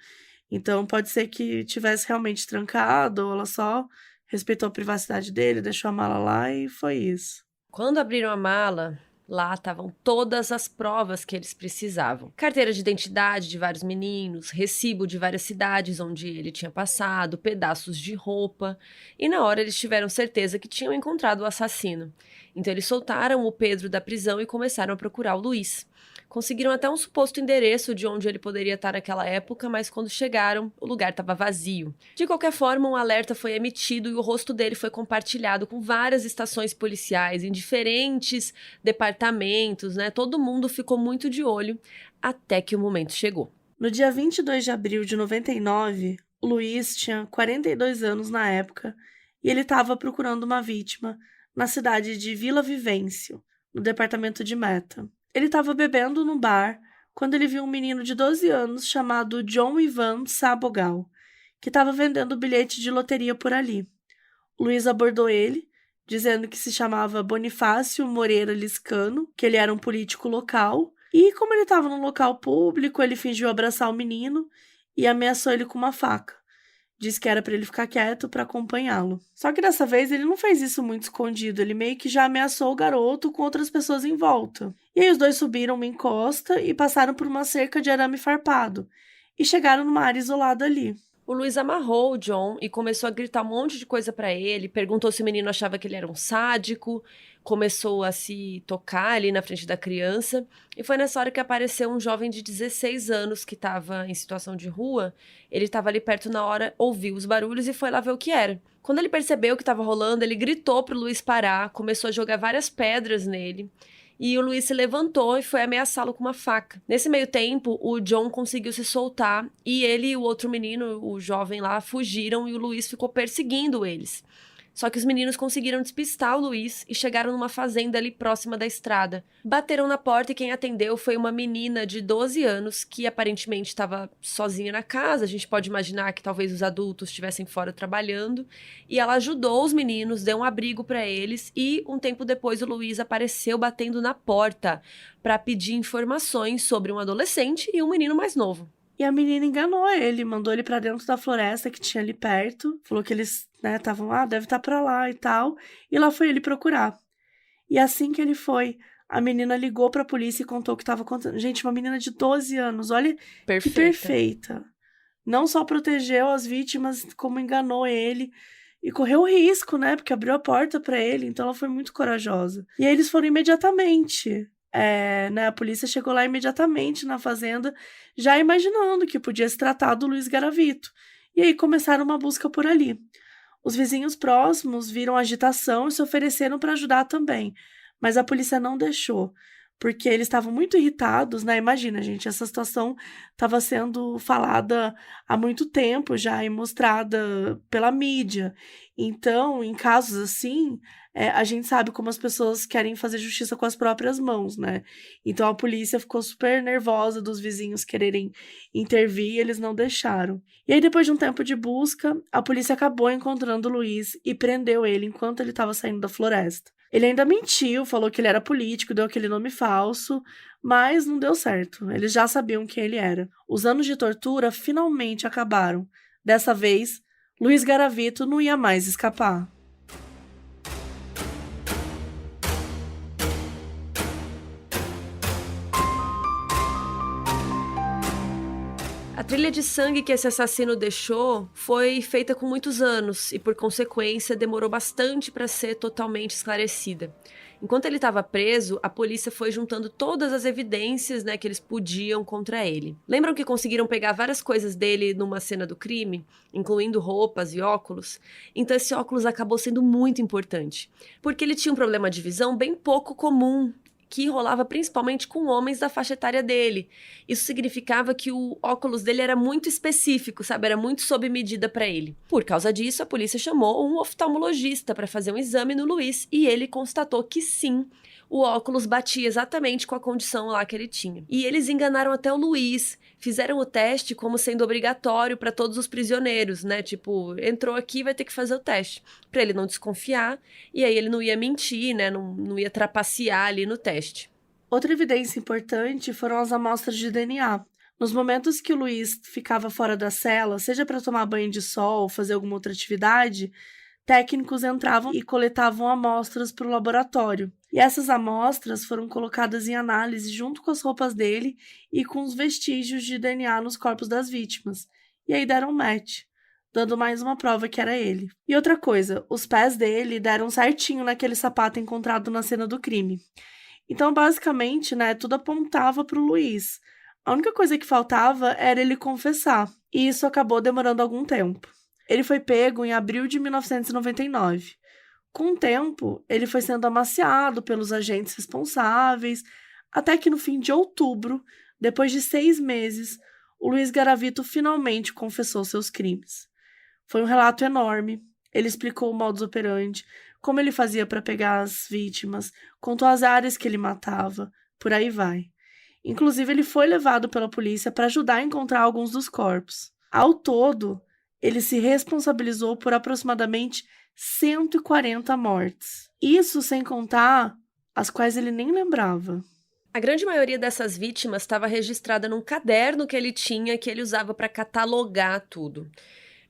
Então pode ser que tivesse realmente trancado, ou ela só respeitou a privacidade dele, deixou a mala lá e foi isso. Quando abriram a mala, lá estavam todas as provas que eles precisavam. Carteira de identidade de vários meninos, recibo de várias cidades onde ele tinha passado, pedaços de roupa. E na hora eles tiveram certeza que tinham encontrado o assassino. Então eles soltaram o Pedro da prisão e começaram a procurar o Luiz. Conseguiram até um suposto endereço de onde ele poderia estar naquela época, mas quando chegaram, o lugar estava vazio. De qualquer forma, um alerta foi emitido e o rosto dele foi compartilhado com várias estações policiais em diferentes departamentos, né? Todo mundo ficou muito de olho até que o momento chegou. No dia 22 de abril de 99, o Luiz tinha 42 anos na época e ele estava procurando uma vítima na cidade de Vila Vivêncio, no departamento de Meta. Ele estava bebendo no bar quando ele viu um menino de 12 anos chamado John Ivan Sabogal, que estava vendendo bilhete de loteria por ali. O Luiz abordou ele, dizendo que se chamava Bonifácio Moreira Liscano, que ele era um político local, e como ele estava num local público, ele fingiu abraçar o menino e ameaçou ele com uma faca. Disse que era para ele ficar quieto para acompanhá-lo. Só que dessa vez ele não fez isso muito escondido, ele meio que já ameaçou o garoto com outras pessoas em volta. E aí os dois subiram uma encosta e passaram por uma cerca de arame farpado e chegaram numa área isolada ali. O Luiz amarrou o John e começou a gritar um monte de coisa pra ele, perguntou se o menino achava que ele era um sádico, começou a se tocar ali na frente da criança, e foi nessa hora que apareceu um jovem de 16 anos que estava em situação de rua. Ele estava ali perto na hora, ouviu os barulhos e foi lá ver o que era. Quando ele percebeu o que estava rolando, ele gritou pro Luiz parar, começou a jogar várias pedras nele. E o Luiz se levantou e foi ameaçá-lo com uma faca. Nesse meio tempo, o John conseguiu se soltar e ele e o outro menino, o jovem lá, fugiram e o Luiz ficou perseguindo eles. Só que os meninos conseguiram despistar o Luiz e chegaram numa fazenda ali próxima da estrada. Bateram na porta e quem atendeu foi uma menina de 12 anos que aparentemente estava sozinha na casa. A gente pode imaginar que talvez os adultos estivessem fora trabalhando. E ela ajudou os meninos, deu um abrigo para eles e um tempo depois o Luiz apareceu batendo na porta para pedir informações sobre um adolescente e um menino mais novo. E a menina enganou ele, mandou ele pra dentro da floresta que tinha ali perto, falou que eles, estavam, deve estar pra lá e tal, e lá foi ele procurar. E assim que ele foi, a menina ligou pra polícia e contou o que estava acontecendo. Gente, uma menina de 12 anos, olha que perfeita. Não só protegeu as vítimas, como enganou ele e correu risco, né, porque abriu a porta pra ele, então ela foi muito corajosa. E aí eles foram imediatamente. A polícia chegou lá imediatamente na fazenda, já imaginando que podia se tratar do Luiz Garavito. E aí começaram uma busca por ali. Os vizinhos próximos viram a agitação e se ofereceram para ajudar também, mas a polícia não deixou, porque eles estavam muito irritados, né? Imagina, gente, essa situação estava sendo falada há muito tempo já e mostrada pela mídia. Então, em casos assim, a gente sabe como as pessoas querem fazer justiça com as próprias mãos, né? Então a polícia ficou super nervosa dos vizinhos quererem intervir e eles não deixaram. E aí, depois de um tempo de busca, a polícia acabou encontrando o Luiz e prendeu ele enquanto ele estava saindo da floresta. Ele ainda mentiu, falou que ele era político, deu aquele nome falso, mas não deu certo. Eles já sabiam quem ele era. Os anos de tortura finalmente acabaram. Dessa vez, Luiz Garavito não ia mais escapar. A trilha de sangue que esse assassino deixou foi feita com muitos anos e, por consequência, demorou bastante para ser totalmente esclarecida. Enquanto ele estava preso, a polícia foi juntando todas as evidências, que eles podiam contra ele. Lembram que conseguiram pegar várias coisas dele numa cena do crime, incluindo roupas e óculos? Então esse óculos acabou sendo muito importante, porque ele tinha um problema de visão bem pouco comum, que rolava principalmente com homens da faixa etária dele. Isso significava que o óculos dele era muito específico, sabe? Era muito sob medida para ele. Por causa disso, a polícia chamou um oftalmologista para fazer um exame no Luiz e ele constatou que sim, o óculos batia exatamente com a condição lá que ele tinha. E eles enganaram até o Luiz, fizeram o teste como sendo obrigatório para todos os prisioneiros, né? Tipo, entrou aqui, vai ter que fazer o teste, para ele não desconfiar, e aí ele não ia mentir, né? Não ia trapacear ali no teste. Outra evidência importante foram as amostras de DNA. Nos momentos que o Luiz ficava fora da cela, seja para tomar banho de sol ou fazer alguma outra atividade, técnicos entravam e coletavam amostras para o laboratório. E essas amostras foram colocadas em análise junto com as roupas dele e com os vestígios de DNA nos corpos das vítimas. E aí deram match, dando mais uma prova que era ele. E outra coisa, os pés dele deram certinho naquele sapato encontrado na cena do crime. Então, basicamente, né, tudo apontava para o Luiz. A única coisa que faltava era ele confessar, e isso acabou demorando algum tempo. Ele foi pego em abril de 1999. Com o tempo, ele foi sendo amaciado pelos agentes responsáveis, até que no fim de outubro, depois de 6 meses, o Luiz Garavito finalmente confessou seus crimes. Foi um relato enorme. Ele explicou o modus operandi, como ele fazia para pegar as vítimas, contou as áreas que ele matava, por aí vai. Inclusive, ele foi levado pela polícia para ajudar a encontrar alguns dos corpos. Ao todo, ele se responsabilizou por aproximadamente 140 mortes. Isso sem contar as quais ele nem lembrava. A grande maioria dessas vítimas estava registrada num caderno que ele tinha, que ele usava para catalogar tudo.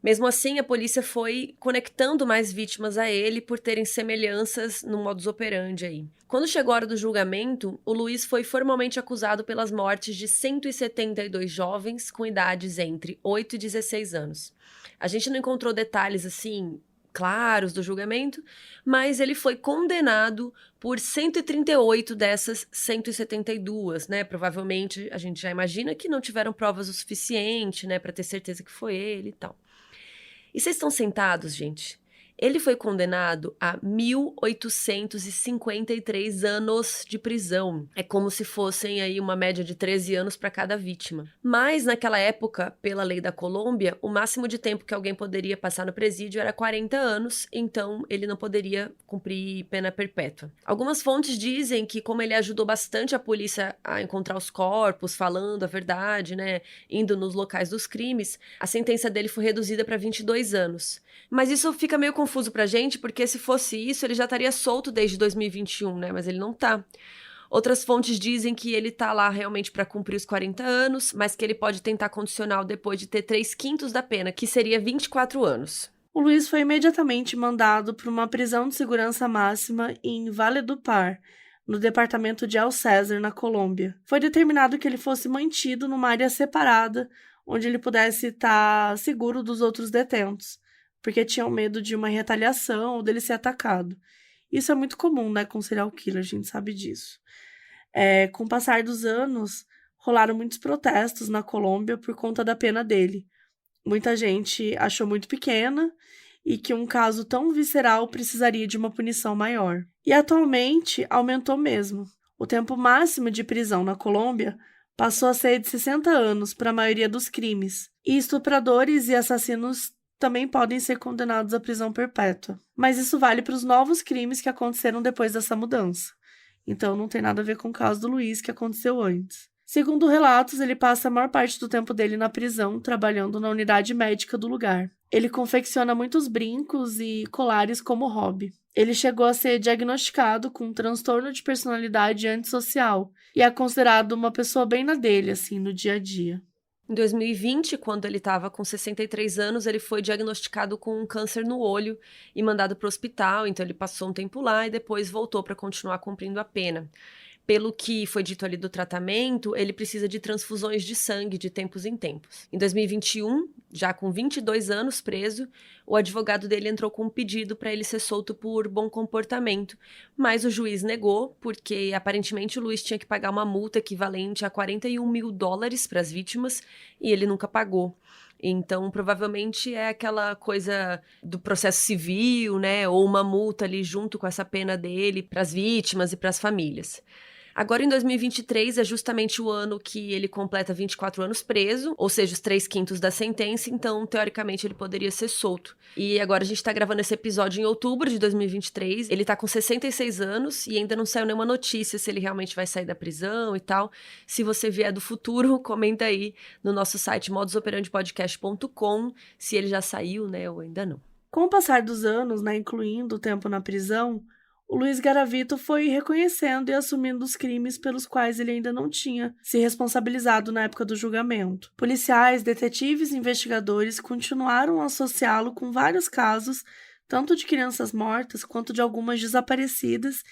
Mesmo assim, a polícia foi conectando mais vítimas a ele por terem semelhanças no modus operandi aí. Quando chegou a hora do julgamento, o Luiz foi formalmente acusado pelas mortes de 172 jovens com idades entre 8 e 16 anos. A gente não encontrou detalhes assim claros do julgamento, mas ele foi condenado por 138 dessas 172, né? Provavelmente a gente já imagina que não tiveram provas o suficiente, né, para ter certeza que foi ele e tal. E vocês estão sentados, gente? Ele foi condenado a 1.853 anos de prisão. É como se fossem aí uma média de 13 anos para cada vítima. Mas, naquela época, pela lei da Colômbia, o máximo de tempo que alguém poderia passar no presídio era 40 anos, então ele não poderia cumprir pena perpétua. Algumas fontes dizem que, como ele ajudou bastante a polícia a encontrar os corpos, falando a verdade, né, indo nos locais dos crimes, a sentença dele foi reduzida para 22 anos. Mas isso fica meio confuso pra gente, porque se fosse isso, ele já estaria solto desde 2021, né? Mas ele não tá. Outras fontes dizem que ele tá lá realmente para cumprir os 40 anos, mas que ele pode tentar condicional depois de ter 3/5 da pena, que seria 24 anos. O Luiz foi imediatamente mandado para uma prisão de segurança máxima em Valledupar, no departamento de El César, na Colômbia. Foi determinado que ele fosse mantido numa área separada, onde ele pudesse estar seguro dos outros detentos, porque tinham medo de uma retaliação ou dele ser atacado. Isso é muito comum, né, com serial killer, a gente sabe disso. Com o passar dos anos, rolaram muitos protestos na Colômbia por conta da pena dele. Muita gente achou muito pequena e que um caso tão visceral precisaria de uma punição maior. E atualmente aumentou mesmo. O tempo máximo de prisão na Colômbia passou a ser de 60 anos para a maioria dos crimes. E estupradores e assassinos também podem ser condenados à prisão perpétua. Mas isso vale para os novos crimes que aconteceram depois dessa mudança. Então não tem nada a ver com o caso do Luiz que aconteceu antes. Segundo relatos, ele passa a maior parte do tempo dele na prisão, trabalhando na unidade médica do lugar. Ele confecciona muitos brincos e colares como hobby. Ele chegou a ser diagnosticado com um transtorno de personalidade antissocial e é considerado uma pessoa bem na dele, assim, no dia a dia. Em 2020, quando ele estava com 63 anos, ele foi diagnosticado com um câncer no olho e mandado para o hospital, então ele passou um tempo lá e depois voltou para continuar cumprindo a pena. Pelo que foi dito ali do tratamento, ele precisa de transfusões de sangue de tempos em tempos. Em 2021, já com 22 anos preso, o advogado dele entrou com um pedido para ele ser solto por bom comportamento, mas o juiz negou, porque aparentemente o Luiz tinha que pagar uma multa equivalente a $41 mil para as vítimas e ele nunca pagou. Então, provavelmente é aquela coisa do processo civil, né? Ou uma multa ali junto com essa pena dele para as vítimas e para as famílias. Agora, em 2023, é justamente o ano que ele completa 24 anos preso, ou seja, os 3/5 da sentença, então, teoricamente, ele poderia ser solto. E agora a gente tá gravando esse episódio em outubro de 2023, ele tá com 66 anos e ainda não saiu nenhuma notícia se ele realmente vai sair da prisão e tal. Se você vier do futuro, comenta aí no nosso site modusoperandipodcast.com se ele já saiu, né, ou ainda não. Com o passar dos anos, né, incluindo o tempo na prisão, o Luiz Garavito foi reconhecendo e assumindo os crimes pelos quais ele ainda não tinha se responsabilizado na época do julgamento. Policiais, detetives e investigadores continuaram a associá-lo com vários casos, tanto de crianças mortas quanto de algumas desaparecidas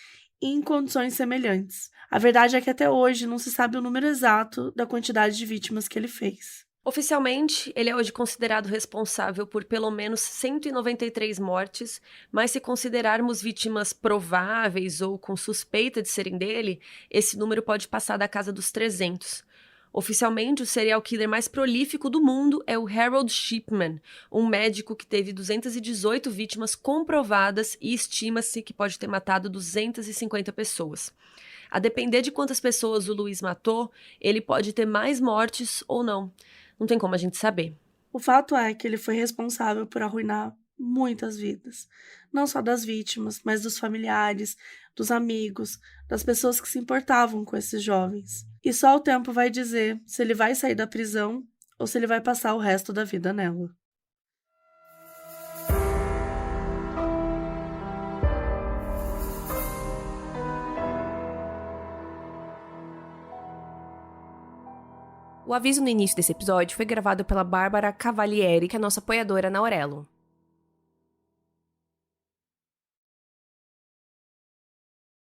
e em condições semelhantes. A verdade é que até hoje não se sabe o número exato da quantidade de vítimas que ele fez. Oficialmente, ele é hoje considerado responsável por pelo menos 193 mortes, mas se considerarmos vítimas prováveis ou com suspeita de serem dele, esse número pode passar da casa dos 300. Oficialmente, o serial killer mais prolífico do mundo é o Harold Shipman, um médico que teve 218 vítimas comprovadas e estima-se que pode ter matado 250 pessoas. A depender de quantas pessoas o Luiz matou, ele pode ter mais mortes ou não. Não tem como a gente saber. O fato é que ele foi responsável por arruinar muitas vidas. Não só das vítimas, mas dos familiares, dos amigos, das pessoas que se importavam com esses jovens. E só o tempo vai dizer se ele vai sair da prisão ou se ele vai passar o resto da vida nela. O aviso no início desse episódio foi gravado pela Bárbara Cavalieri, que é nossa apoiadora na Aurelo.